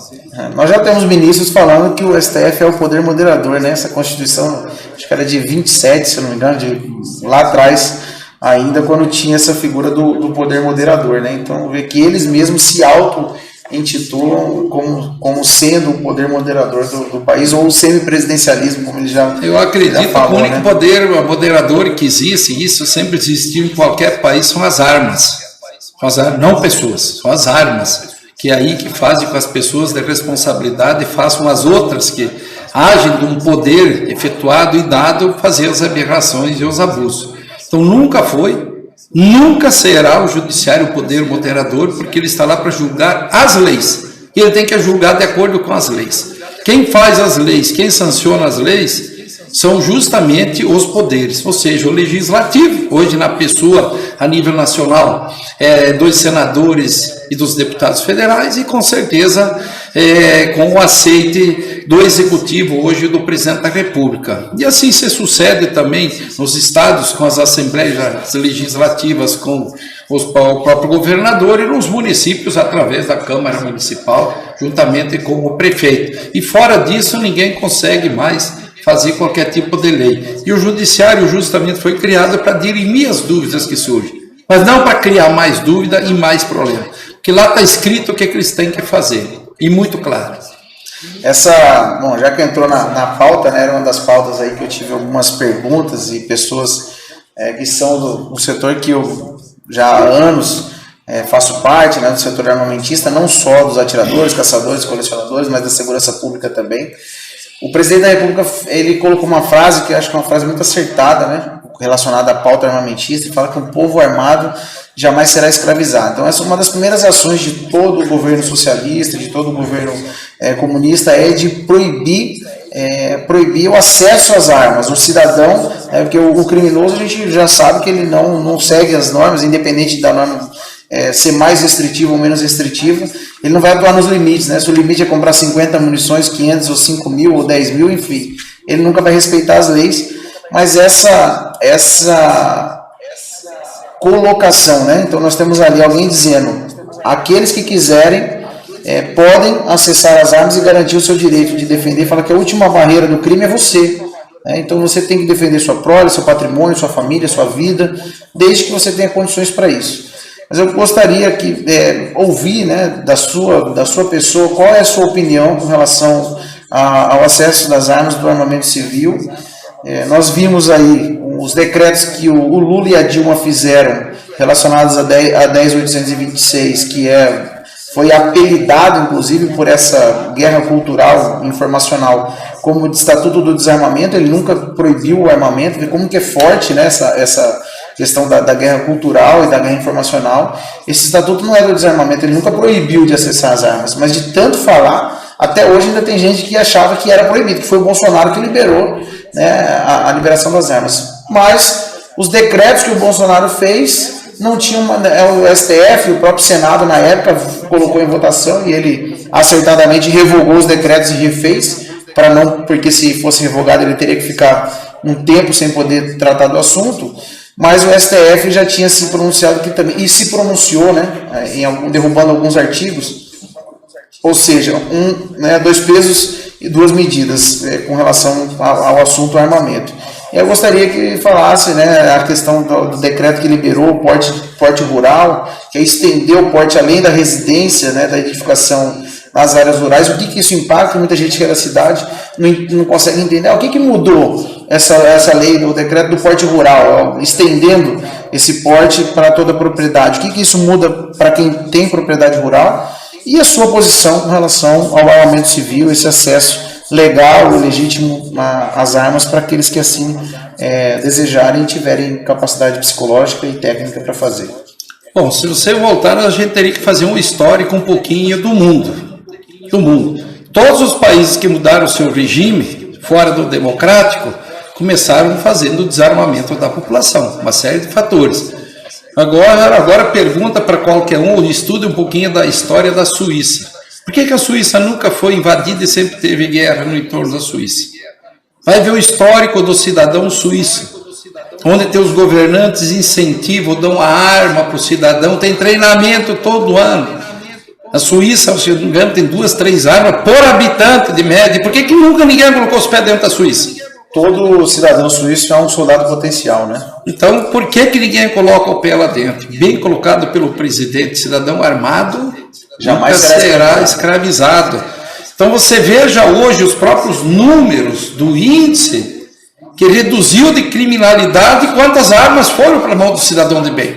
Nós já temos ministros falando que o STF é o poder moderador, né? Essa Constituição, acho que era de 27, se eu não me engano, lá atrás, ainda quando tinha essa figura do poder moderador, né? Então, vê que eles mesmos se auto-intitulam como sendo o poder moderador do país, ou o semipresidencialismo, como ele já Eu acredito já falou, que o único né? poder moderador que existe, e isso sempre existiu em qualquer país, são as armas. Não pessoas, são as armas. Que é aí que fazem com as pessoas de responsabilidade façam as outras que agem de um poder efetuado e dado fazer as aberrações e os abusos. Então nunca foi, nunca será o judiciário o poder moderador, porque ele está lá para julgar as leis. E ele tem que julgar de acordo com as leis. Quem faz as leis, quem sanciona as leis, são justamente os poderes, ou seja, o legislativo, hoje na pessoa, a nível nacional, dos senadores e dos deputados federais, e com certeza com o aceite do executivo, hoje do presidente da República. E assim se sucede também nos estados, com as assembleias legislativas, com o próprio governador, e nos municípios, através da Câmara Municipal, juntamente com o prefeito. E fora disso, ninguém consegue mais fazer qualquer tipo de lei. E o judiciário justamente foi criado para dirimir as dúvidas que surgem, mas não para criar mais dúvida e mais problema, porque lá está escrito o que eles têm que fazer, e muito claro. Bom, já que entrou na pauta, né, era uma das pautas aí que eu tive algumas perguntas e pessoas que são do setor que eu já há anos faço parte, né, do setor armamentista, não só dos atiradores, caçadores, colecionadores, mas da segurança pública também. O presidente da República, ele colocou uma frase que eu acho que é uma frase muito acertada, né, relacionada à pauta armamentista, e fala que um povo armado jamais será escravizado. Então, essa é uma das primeiras ações de todo o governo socialista, de todo o governo comunista, é de proibir o acesso às armas. O cidadão, porque o criminoso, a gente já sabe que ele não segue as normas, independente da norma ser mais restritivo ou menos restritivo, ele não vai atuar nos limites, né? Se o limite é comprar 50 munições, 500 ou 5 mil ou 10 mil, enfim, ele nunca vai respeitar as leis, mas essa colocação, né? Então nós temos ali alguém dizendo, aqueles que quiserem podem acessar as armas e garantir o seu direito de defender, fala que a última barreira do crime é você, né? Então você tem que defender sua prole, seu patrimônio, sua família, sua vida, desde que você tenha condições para isso. Mas eu gostaria que ouvir, né, da sua pessoa, qual é a sua opinião com relação ao acesso das armas do armamento civil. Nós vimos aí os decretos que o Lula e a Dilma fizeram relacionados a 10.826, que foi apelidado, inclusive, por essa guerra cultural informacional como de Estatuto do Desarmamento. Ele nunca proibiu o armamento, vê como que é forte, né, essa questão da guerra cultural e da guerra informacional. Esse estatuto não é do desarmamento, ele nunca proibiu de acessar as armas, mas de tanto falar, até hoje ainda tem gente que achava que era proibido, que foi o Bolsonaro que liberou, né, a liberação das armas. Mas os decretos que o Bolsonaro fez não tinham o STF, o próprio Senado na época colocou em votação e ele acertadamente revogou os decretos e refez, porque se fosse revogado ele teria que ficar um tempo sem poder tratar do assunto. Mas o STF já tinha se pronunciado aqui também, e se pronunciou, né, derrubando alguns artigos, ou seja, dois pesos e duas medidas com relação ao assunto armamento. E eu gostaria que falasse, né, a questão do decreto que liberou o porte rural, que estendeu o porte além da residência, né, da edificação nas áreas rurais. O que isso impacta? Muita gente que é da cidade não consegue entender. O que mudou essa lei, o decreto do porte rural, estendendo esse porte para toda a propriedade? O que isso muda para quem tem propriedade rural? E a sua posição com relação ao armamento civil, esse acesso legal e legítimo às armas para aqueles que assim desejarem e tiverem capacidade psicológica e técnica para fazer? Bom, se você voltar, a gente teria que fazer um histórico um pouquinho do mundo. Todos os países que mudaram o seu regime, fora do democrático, começaram fazendo o desarmamento da população, uma série de fatores. Agora pergunta para qualquer um, estude um pouquinho da história da Suíça. Por que a Suíça nunca foi invadida e sempre teve guerra no entorno da Suíça? Vai ver o histórico do cidadão suíço. onde tem os governantes incentivam, dão a arma para o cidadão, tem treinamento todo ano. A Suíça, se não me engano, tem 2, 3 armas por habitante de média. Por que nunca ninguém colocou os pés dentro da Suíça? Todo cidadão suíço é um soldado potencial, né? Então, por que ninguém coloca o pé lá dentro? Bem colocado pelo presidente, cidadão armado jamais será escravizado. Então, você veja hoje os próprios números do índice que reduziu de criminalidade e quantas armas foram para a mão do cidadão de bem.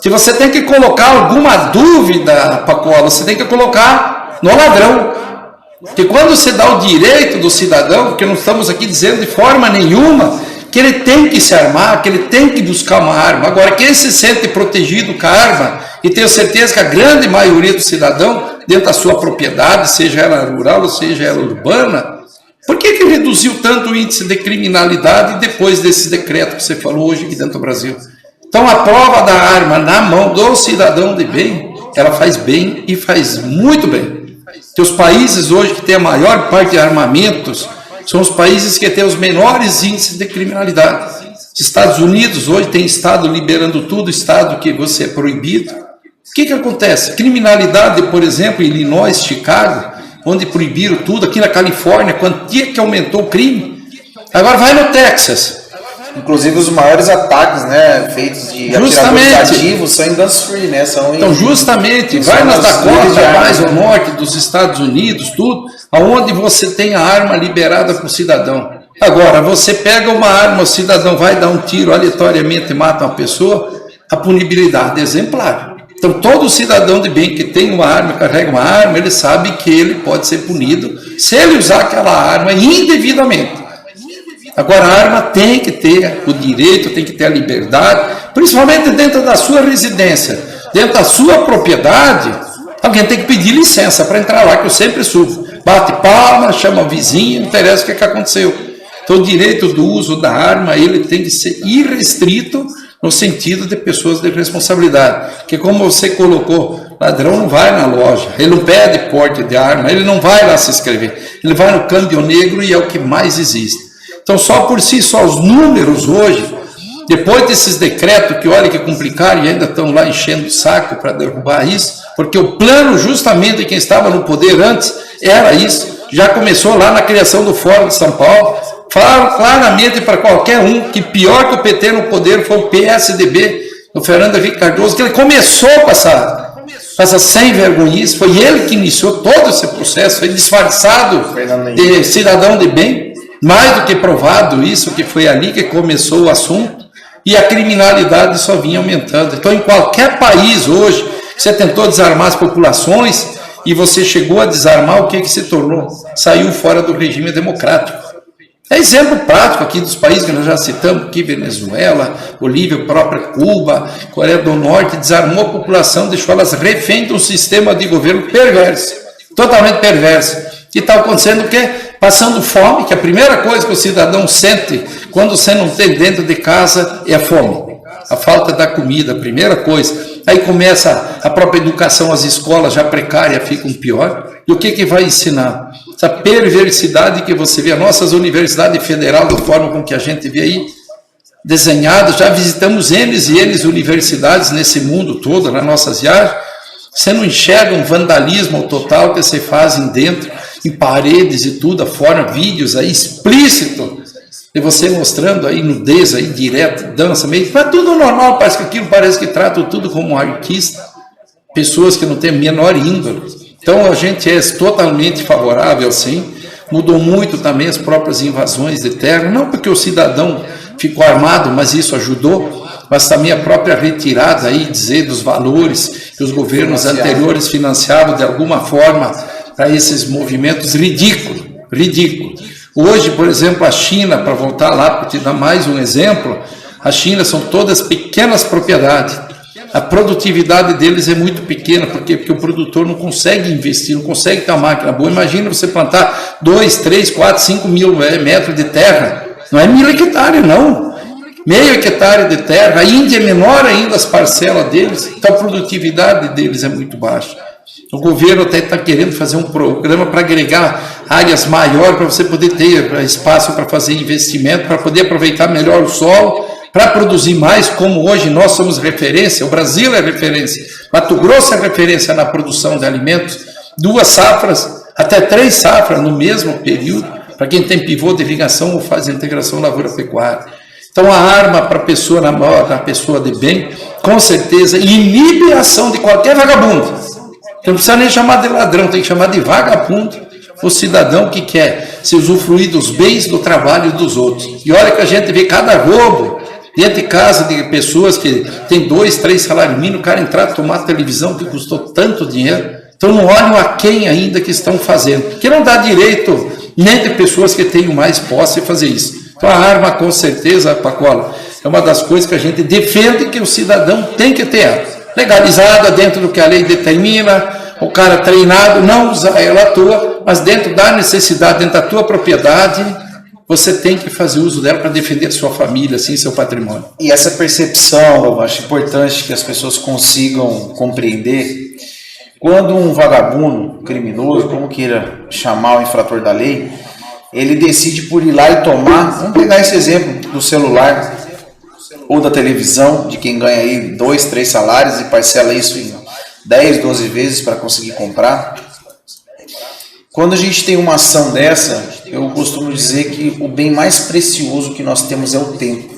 Se você tem que colocar alguma dúvida, Pacola, você tem que colocar no ladrão. Porque quando você dá o direito do cidadão, porque não estamos aqui dizendo de forma nenhuma que ele tem que se armar, que ele tem que buscar uma arma. Agora, quem se sente protegido com a arma, e tenho certeza que a grande maioria do cidadão, dentro da sua propriedade, seja ela rural ou seja ela urbana, por que reduziu tanto o índice de criminalidade depois desse decreto que você falou hoje aqui dentro do Brasil? Então, a prova da arma na mão do cidadão de bem, ela faz bem e faz muito bem. Que os países hoje que têm a maior parte de armamentos são os países que têm os menores índices de criminalidade. Os Estados Unidos hoje tem estado liberando tudo, estado que você é proibido. O que acontece? Criminalidade, por exemplo, em Illinois, Chicago, onde proibiram tudo, aqui na Califórnia, a quantia que aumentou o crime. Agora vai no Texas. Inclusive os maiores ataques, né, feitos de atiradores ativos são em guns free, né? Então, justamente, vai nas Dakotas, mais ao norte dos Estados Unidos, tudo, aonde você tem a arma liberada para o cidadão. Agora, você pega uma arma, o cidadão vai dar um tiro aleatoriamente e mata uma pessoa, a punibilidade é exemplar. Então, todo cidadão de bem que tem uma arma, carrega uma arma, ele sabe que ele pode ser punido se ele usar aquela arma indevidamente. Agora, a arma tem que ter o direito, tem que ter a liberdade, principalmente dentro da sua residência, dentro da sua propriedade, alguém tem que pedir licença para entrar lá, que eu sempre subo. Bate palma, chama o vizinho, não interessa o que aconteceu. Então, o direito do uso da arma, ele tem que ser irrestrito no sentido de pessoas de responsabilidade. Porque como você colocou, ladrão não vai na loja, ele não pede porte de arma, ele não vai lá se inscrever, ele vai no câmbio negro e é o que mais existe. Então, só por si só, os números hoje, depois desses decretos, que olha que complicaram e ainda estão lá enchendo o saco para derrubar isso, porque o plano justamente de quem estava no poder antes era isso, já começou lá na criação do Fórum de São Paulo, falaram claramente para qualquer um que pior que o PT no poder foi o PSDB, o Fernando Henrique Cardoso, que ele começou com essa sem vergonhice, foi ele que iniciou todo esse processo, foi disfarçado de cidadão de bem, mais do que provado isso, que foi ali que começou o assunto, e a criminalidade só vinha aumentando. Então, em qualquer país hoje, você tentou desarmar as populações e você chegou a desarmar, o que se tornou? Saiu fora do regime democrático. É exemplo prático aqui dos países que nós já citamos, aqui Venezuela, Bolívia, própria Cuba, Coreia do Norte, desarmou a população, deixou elas refém de um sistema de governo perverso, totalmente perverso. E está acontecendo o quê? Passando fome, que a primeira coisa que o cidadão sente quando você não tem dentro de casa é a fome. A falta da comida, a primeira coisa. Aí começa a própria educação, as escolas já precárias ficam pior. E o que vai ensinar? Essa perversidade que você vê, as nossas universidades federais, da forma com que a gente vê aí, desenhadas, já visitamos N e N universidades nesse mundo todo, nas nossas viagens. Você não enxerga um vandalismo total que você fazem dentro, em paredes e tudo, afora vídeos aí explícito, e você mostrando aí nudez aí direto, dança, meio, mas tudo normal, parece que aquilo parece que trata tudo como um artista, pessoas que não têm a menor índole. Então a gente é totalmente favorável, sim. Mudou muito também as próprias invasões de terra, não porque o cidadão ficou armado, mas isso ajudou, mas também a própria retirada aí, dizer dos valores que os governos anteriores financiavam de alguma forma para esses movimentos ridículos. Hoje, por exemplo, a China, para voltar lá, para te dar mais um exemplo, a China são todas pequenas propriedades. A produtividade deles é muito pequena, porque o produtor não consegue investir, não consegue ter uma máquina boa. Imagina você plantar 2, 3, 4, 5 mil metros de terra. Não é 1.000 hectares, não. Meio hectare de terra. A Índia é menor ainda as parcelas deles, então a produtividade deles é muito baixa. O governo até está querendo fazer um programa para agregar áreas maiores, para você poder ter espaço para fazer investimento, para poder aproveitar melhor o solo, para produzir mais, como hoje nós somos referência, o Brasil é referência, Mato Grosso é referência na produção de alimentos, 2 safras, até 3 safras no mesmo período, para quem tem pivô de irrigação ou faz integração lavoura-pecuária. Então a arma para a pessoa na pessoa de bem, com certeza, inibe a ação de qualquer vagabundo. Não precisa nem chamar de ladrão, tem que chamar de vagabundo o cidadão que quer se usufruir dos bens do trabalho dos outros. E olha que a gente vê cada roubo dentro de casa de pessoas que tem 2, 3 salários mínimos, o cara entrar, tomar televisão que custou tanto dinheiro. Então não olham a quem ainda que estão fazendo, que não dá direito nem de pessoas que tenham mais posse fazer isso. Então a arma, com certeza, Pacola, é uma das coisas que a gente defende que o cidadão tem que ter. Legalizada dentro do que a lei determina, o cara treinado, não usar ela à toa, mas dentro da necessidade, dentro da tua propriedade, você tem que fazer uso dela para defender a sua família, assim, seu patrimônio. E essa percepção, eu acho importante que as pessoas consigam compreender. Quando um vagabundo, criminoso, como queira chamar o infrator da lei, ele decide por ir lá e tomar, vamos pegar esse exemplo do celular ou da televisão, de quem ganha aí 2, 3 salários e parcela isso em 10, 12 vezes para conseguir comprar. Quando a gente tem uma ação dessa, eu costumo dizer que o bem mais precioso que nós temos é o tempo.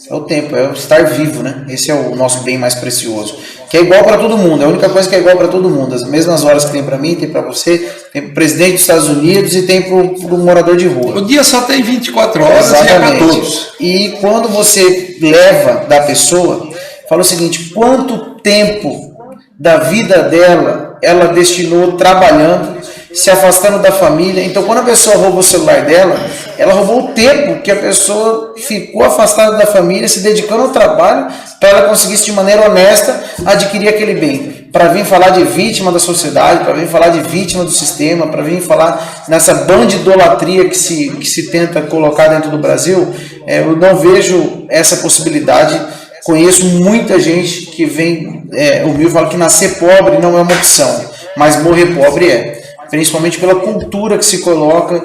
É o tempo, é o estar vivo, né? Esse é o nosso bem mais precioso. Que é igual para todo mundo, é a única coisa que é igual para todo mundo. As mesmas horas que tem para mim, tem para você, tem para o presidente dos Estados Unidos e tem para o morador de rua. O dia só tem 24 horas. Exatamente. E é para todos. E quando você leva da pessoa, fala o seguinte, quanto tempo da vida dela ela destinou trabalhando, se afastando da família. Então, quando a pessoa rouba o celular dela, ela roubou o tempo que a pessoa ficou afastada da família, se dedicando ao trabalho, para ela conseguir, de maneira honesta, adquirir aquele bem. Para vir falar de vítima da sociedade, para vir falar de vítima do sistema, para vir falar nessa bandidolatria que se tenta colocar dentro do Brasil, eu não vejo essa possibilidade. Conheço muita gente que vem ouvir e fala que nascer pobre não é uma opção, mas morrer pobre é. Principalmente pela cultura que se coloca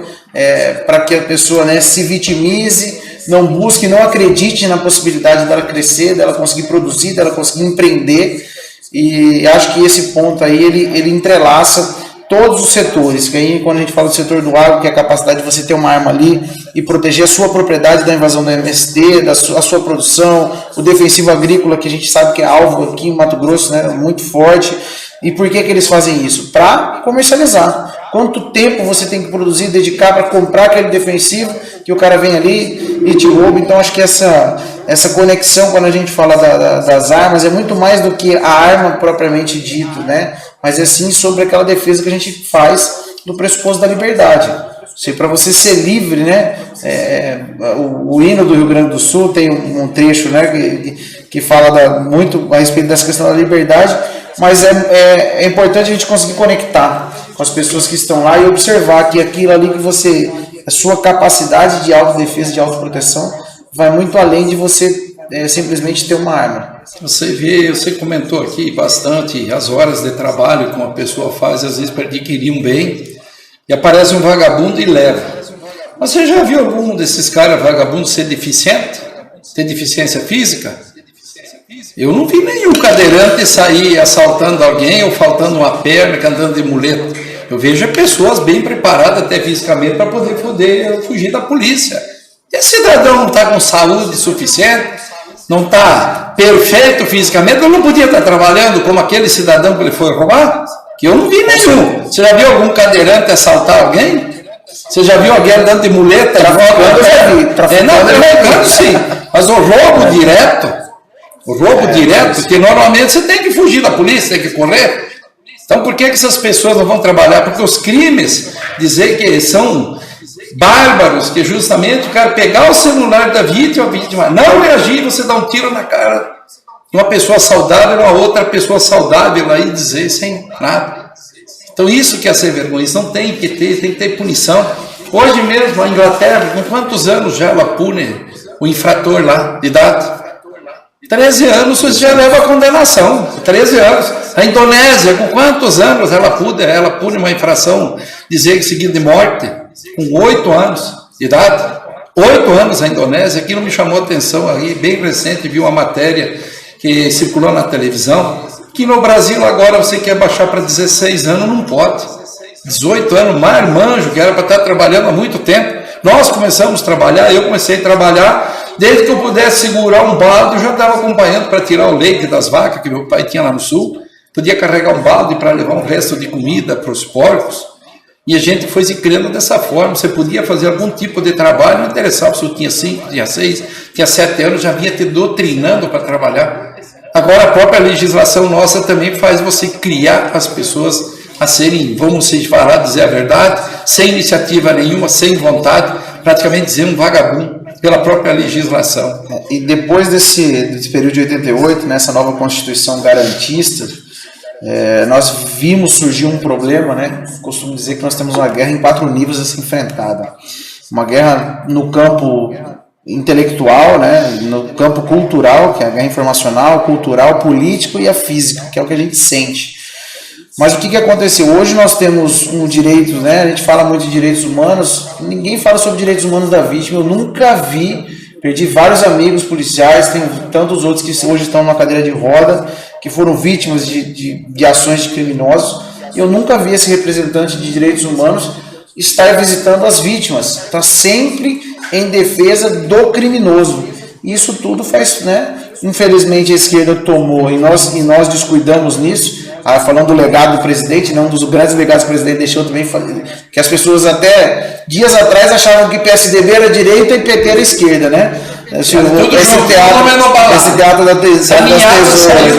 para que a pessoa, né, se vitimize, não busque, não acredite na possibilidade dela crescer, dela conseguir produzir, dela conseguir empreender. E acho que esse ponto aí ele entrelaça todos os setores, que aí quando a gente fala do setor do agro, que é a capacidade de você ter uma arma ali e proteger a sua propriedade da invasão do MST, a sua produção, o defensivo agrícola, que a gente sabe que é alvo aqui em Mato Grosso, né, muito forte. E por que eles fazem isso? Para comercializar. Quanto tempo você tem que produzir, dedicar para comprar aquele defensivo que o cara vem ali e te rouba. Então acho que essa conexão, quando a gente fala das armas, é muito mais do que a arma propriamente dito, né? Mas é sim sobre aquela defesa que a gente faz do pressuposto da liberdade. Para você ser livre, né? O hino do Rio Grande do Sul tem um trecho, né, que fala muito a respeito dessa questão da liberdade, mas é importante a gente conseguir conectar com as pessoas que estão lá e observar que aquilo ali que a sua capacidade de autodefesa, de autoproteção, vai muito além de você simplesmente ter uma arma. Você comentou aqui bastante as horas de trabalho que uma pessoa faz, às vezes, para adquirir um bem, e aparece um vagabundo e leva. Mas você já viu algum desses caras vagabundos ser deficiente? Ter deficiência física? Eu não vi nenhum cadeirante sair assaltando alguém ou faltando uma perna, andando de muleta. Eu vejo pessoas bem preparadas até fisicamente para poder fugir da polícia. Esse cidadão não está com saúde suficiente, não está perfeito fisicamente, ele não podia estar trabalhando como aquele cidadão que ele foi roubar? Que eu não vi nenhum. Você já viu algum cadeirante assaltar alguém? Você já viu alguém andando de muleta? Trafficando, eu já vi. Trafficando, sim. Mas o roubo direto, porque normalmente você tem que fugir da polícia, tem que correr. Então por que essas pessoas não vão trabalhar? Porque os crimes, dizer que são bárbaros, que justamente o cara pegar o celular da vítima, a vítima não reagir, você dá um tiro na cara de uma pessoa saudável, uma outra pessoa saudável aí dizer sem nada. Então isso que é ser vergonha, isso não tem que ter punição. Hoje mesmo a Inglaterra, com quantos anos já ela pune o infrator lá de idade? 13 anos você já leva a condenação, 13 anos. A Indonésia, com quantos anos ela pune uma infração, dizer que seguido de morte? Com 8 anos de idade. 8 anos na Indonésia. Aquilo me chamou a atenção aí, bem recente, vi uma matéria que circulou na televisão, que no Brasil agora você quer baixar para 16 anos, não pode. 18 anos, marmanjo, que era para estar trabalhando há muito tempo. Nós começamos a trabalhar, eu comecei a trabalhar, desde que eu pudesse segurar um balde, eu já estava acompanhando para tirar o leite das vacas, que meu pai tinha lá no sul, podia carregar um balde para levar um resto de comida para os porcos. E a gente foi se criando dessa forma. Você podia fazer algum tipo de trabalho, não interessava se eu tinha 5, tinha 6, tinha 7 anos, já vinha te doutrinando para trabalhar. Agora a própria legislação nossa também faz você criar as pessoas a serem, vamos falar, dizer a verdade, sem iniciativa nenhuma, sem vontade, praticamente dizer um vagabundo, pela própria legislação. E depois desse período de 88, nessa nova Constituição garantista, nós vimos surgir um problema, né? Costumo dizer que nós temos uma guerra em 4 níveis a ser enfrentada. Uma guerra no campo intelectual, né? No campo cultural, que é a guerra informacional, cultural, político e a física, que é o que a gente sente. Mas o que aconteceu? Hoje nós temos um direito, né? A gente fala muito de direitos humanos, ninguém fala sobre direitos humanos da vítima. Eu nunca vi, perdi vários amigos policiais, tem tantos outros que hoje estão numa cadeira de roda, que foram vítimas de ações de criminosos. Eu nunca vi esse representante de direitos humanos estar visitando as vítimas, está sempre em defesa do criminoso. Isso tudo faz, né? Infelizmente a esquerda tomou e nós descuidamos nisso. Falando do legado do presidente, um dos grandes legados que o presidente deixou também, que as pessoas até dias atrás achavam que PSDB era direita e PT era esquerda, né? Esse teatro das tesouras,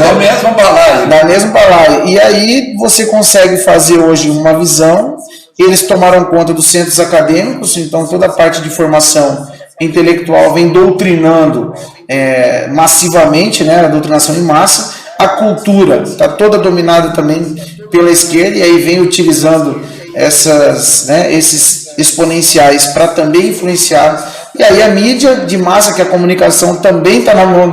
da mesma balaia. E aí você consegue fazer hoje uma visão. Eles tomaram conta dos centros acadêmicos, então toda a parte de formação intelectual vem doutrinando massivamente, né? A doutrinação em massa. A cultura está toda dominada também pela esquerda, e aí vem utilizando esses exponenciais para também influenciar. E aí a mídia de massa, que a comunicação também está na mão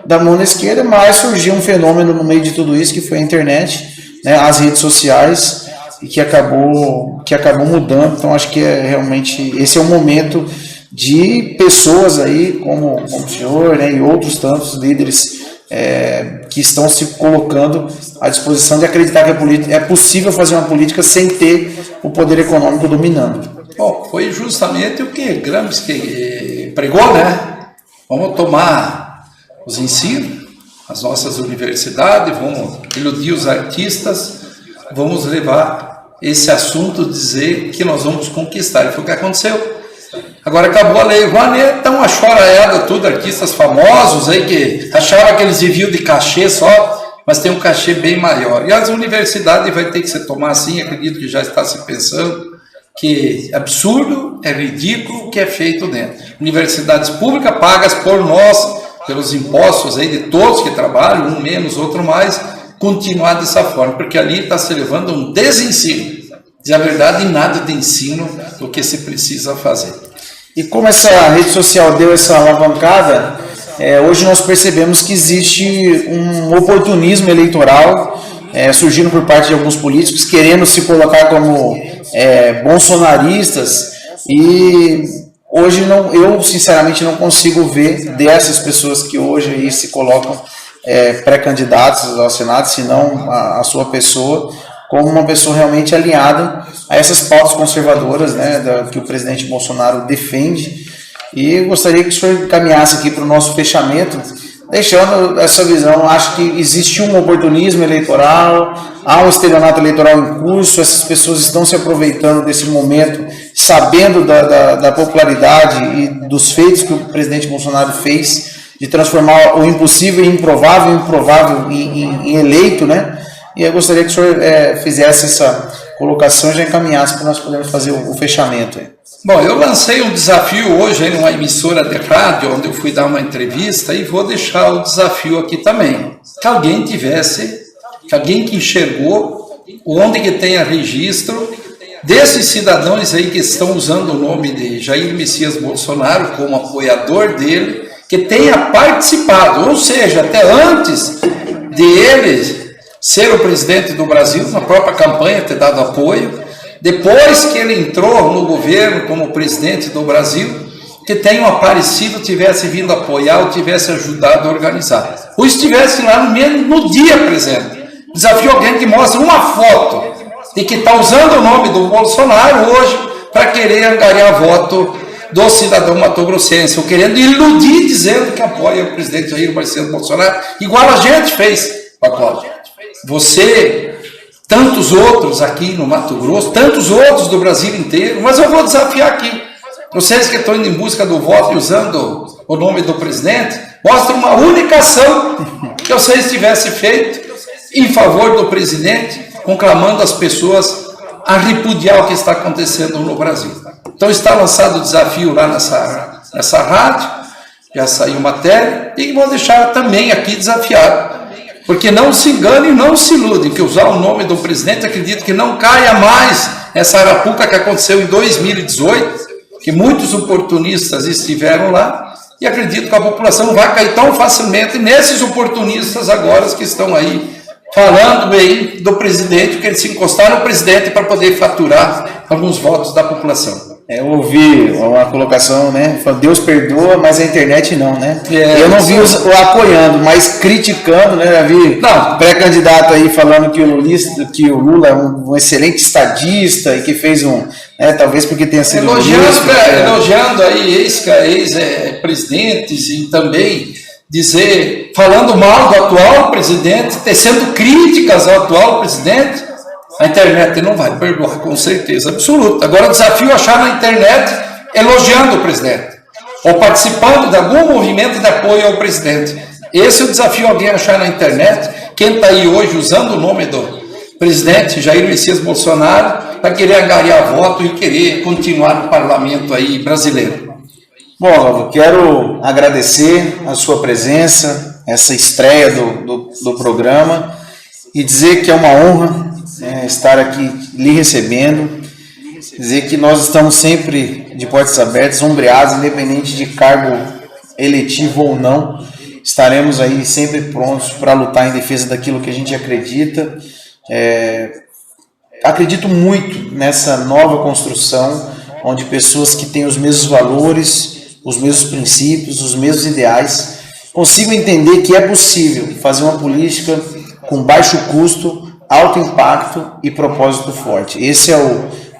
da mão da esquerda, mas surgiu um fenômeno no meio de tudo isso, que foi a internet, né, as redes sociais, e que acabou mudando. Então acho que realmente esse é o momento de pessoas aí, como o senhor, né, e outros tantos líderes que estão se colocando à disposição de acreditar que é possível fazer uma política sem ter o poder econômico dominando. Bom, foi justamente o que Gramsci pregou, né? Vamos tomar os ensinos, as nossas universidades, vamos iludir os artistas, vamos levar esse assunto, dizer que nós vamos conquistar. E foi o que aconteceu. Agora acabou a Lei Rouanet, então uma choraiada, tudo, artistas famosos aí que achavam que eles viviam de cachê só, mas tem um cachê bem maior. E as universidades vai ter que se tomar assim, acredito que já está se pensando, que é absurdo, é ridículo o que é feito dentro. Universidades públicas pagas por nós, pelos impostos aí de todos que trabalham, um menos, outro mais, continuar dessa forma, porque ali está se levando um desensino. Diz a verdade, nada de ensino do que se precisa fazer. E como essa rede social deu essa alavancada, hoje nós percebemos que existe um oportunismo eleitoral surgindo por parte de alguns políticos, querendo se colocar como bolsonaristas, e hoje eu sinceramente não consigo ver dessas pessoas que hoje aí se colocam pré-candidatos ao Senado, senão a sua pessoa, como uma pessoa realmente alinhada a essas pautas conservadoras, né, que o presidente Bolsonaro defende. E gostaria que o senhor caminhasse aqui para o nosso fechamento, deixando essa visão. Acho que existe um oportunismo eleitoral, há um estelionato eleitoral em curso, essas pessoas estão se aproveitando desse momento, sabendo da popularidade e dos feitos que o presidente Bolsonaro fez, de transformar o impossível em improvável, o improvável em eleito, né? E eu gostaria que o senhor fizesse essa colocação e já encaminhasse para nós podermos fazer o fechamento. Bom, eu lancei um desafio hoje em uma emissora de rádio, onde eu fui dar uma entrevista, e vou deixar o desafio aqui também. Que alguém que enxergou, onde que tenha registro desses cidadãos aí que estão usando o nome de Jair Messias Bolsonaro como apoiador dele, que tenha participado, ou seja, até antes de ele ser o presidente do Brasil, na própria campanha, ter dado apoio. Depois que ele entrou no governo como presidente do Brasil, que tenham aparecido, tivesse vindo apoiar ou tivesse ajudado a organizar. Ou estivesse lá no dia presente. Desafio alguém que mostre uma foto de que está usando o nome do Bolsonaro hoje para querer angariar voto do cidadão matogrossense, ou querendo iludir dizendo que apoia o presidente Jair Marcelo Bolsonaro, igual a gente fez, Pacola. Você, tantos outros aqui no Mato Grosso, tantos outros do Brasil inteiro, mas eu vou desafiar aqui. Vocês que estão indo em busca do voto e usando o nome do presidente, mostrem uma única ação que vocês tivessem feito em favor do presidente, conclamando as pessoas a repudiar o que está acontecendo no Brasil. Então está lançado o desafio lá nessa rádio, já saiu matéria, e vou deixar também aqui desafiado, porque não se enganem, não se iludem, que usar o nome do presidente, acredito que não caia mais essa arapuca que aconteceu em 2018, que muitos oportunistas estiveram lá, e acredito que a população não vai cair tão facilmente nesses oportunistas agora que estão aí falando bem do presidente, que eles se encostaram no presidente para poder faturar alguns votos da população. Eu ouvi uma colocação, né? Deus perdoa, mas a internet não, né? Eu não vi o apoiando, mas criticando, né? Já vi pré-candidato aí falando que o Lula é um excelente estadista e que fez talvez porque tenha sido elogiando aí ex-presidentes e também falando mal do atual presidente, tecendo críticas ao atual presidente. A internet não vai perdoar, com certeza absoluta. Agora o desafio é achar na internet elogiando o presidente, ou participando de algum movimento de apoio ao presidente. Esse é o desafio, alguém achar na internet quem está aí hoje usando o nome do presidente Jair Messias Bolsonaro para querer angariar voto e querer continuar no parlamento aí brasileiro. Bom, eu quero agradecer a sua presença, essa estreia do programa, e dizer que é uma honra estar aqui lhe recebendo, dizer que nós estamos sempre de portas abertas, ombreados, independente de cargo eletivo ou não, estaremos aí sempre prontos para lutar em defesa daquilo que a gente acredita. Acredito muito nessa nova construção, onde pessoas que têm os mesmos valores, os mesmos princípios, os mesmos ideais, consigam entender que é possível fazer uma política com baixo custo, alto impacto e propósito forte. Esse é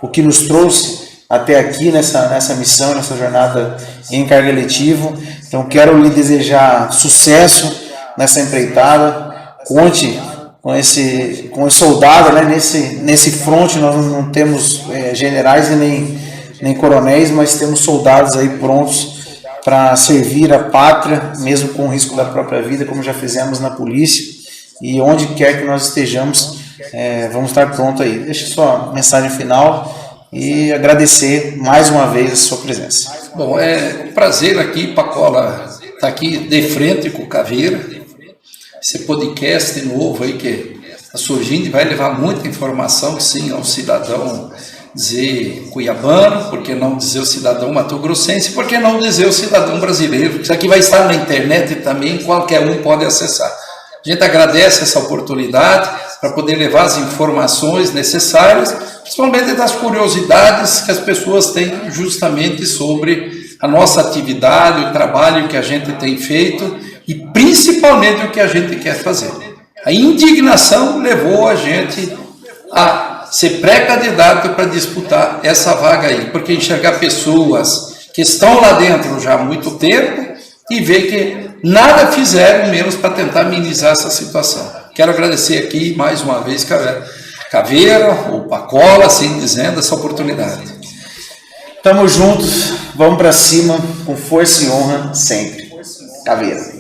o que nos trouxe até aqui nessa missão, nessa jornada em cargo eletivo. Então quero lhe desejar sucesso nessa empreitada. Conte com esse soldado, né? Nesse fronte nós não temos generais e nem coronéis, mas temos soldados aí prontos para servir a pátria, mesmo com o risco da própria vida, como já fizemos na polícia. E onde quer que nós estejamos, vamos estar prontos aí. Deixe sua mensagem final e agradecer mais uma vez a sua presença. Bom, é um prazer aqui, Pacola, estar aqui de frente com o Caveira. Esse podcast novo aí que está surgindo e vai levar muita informação, sim, ao cidadão dizer cuiabano, por que não dizer o cidadão matogrossense, por que não dizer o cidadão brasileiro. Isso aqui vai estar na internet também, qualquer um pode acessar. A gente agradece essa oportunidade para poder levar as informações necessárias, principalmente das curiosidades que as pessoas têm justamente sobre a nossa atividade, o trabalho que a gente tem feito e principalmente o que a gente quer fazer. A indignação levou a gente a ser pré-candidato para disputar essa vaga aí, porque enxergar pessoas que estão lá dentro já há muito tempo e ver que nada fizeram menos para tentar minimizar essa situação. Quero agradecer aqui mais uma vez Caveira, ou Pacola, assim dizendo, essa oportunidade. Tamo juntos, vamos para cima, com força e honra sempre. Caveira.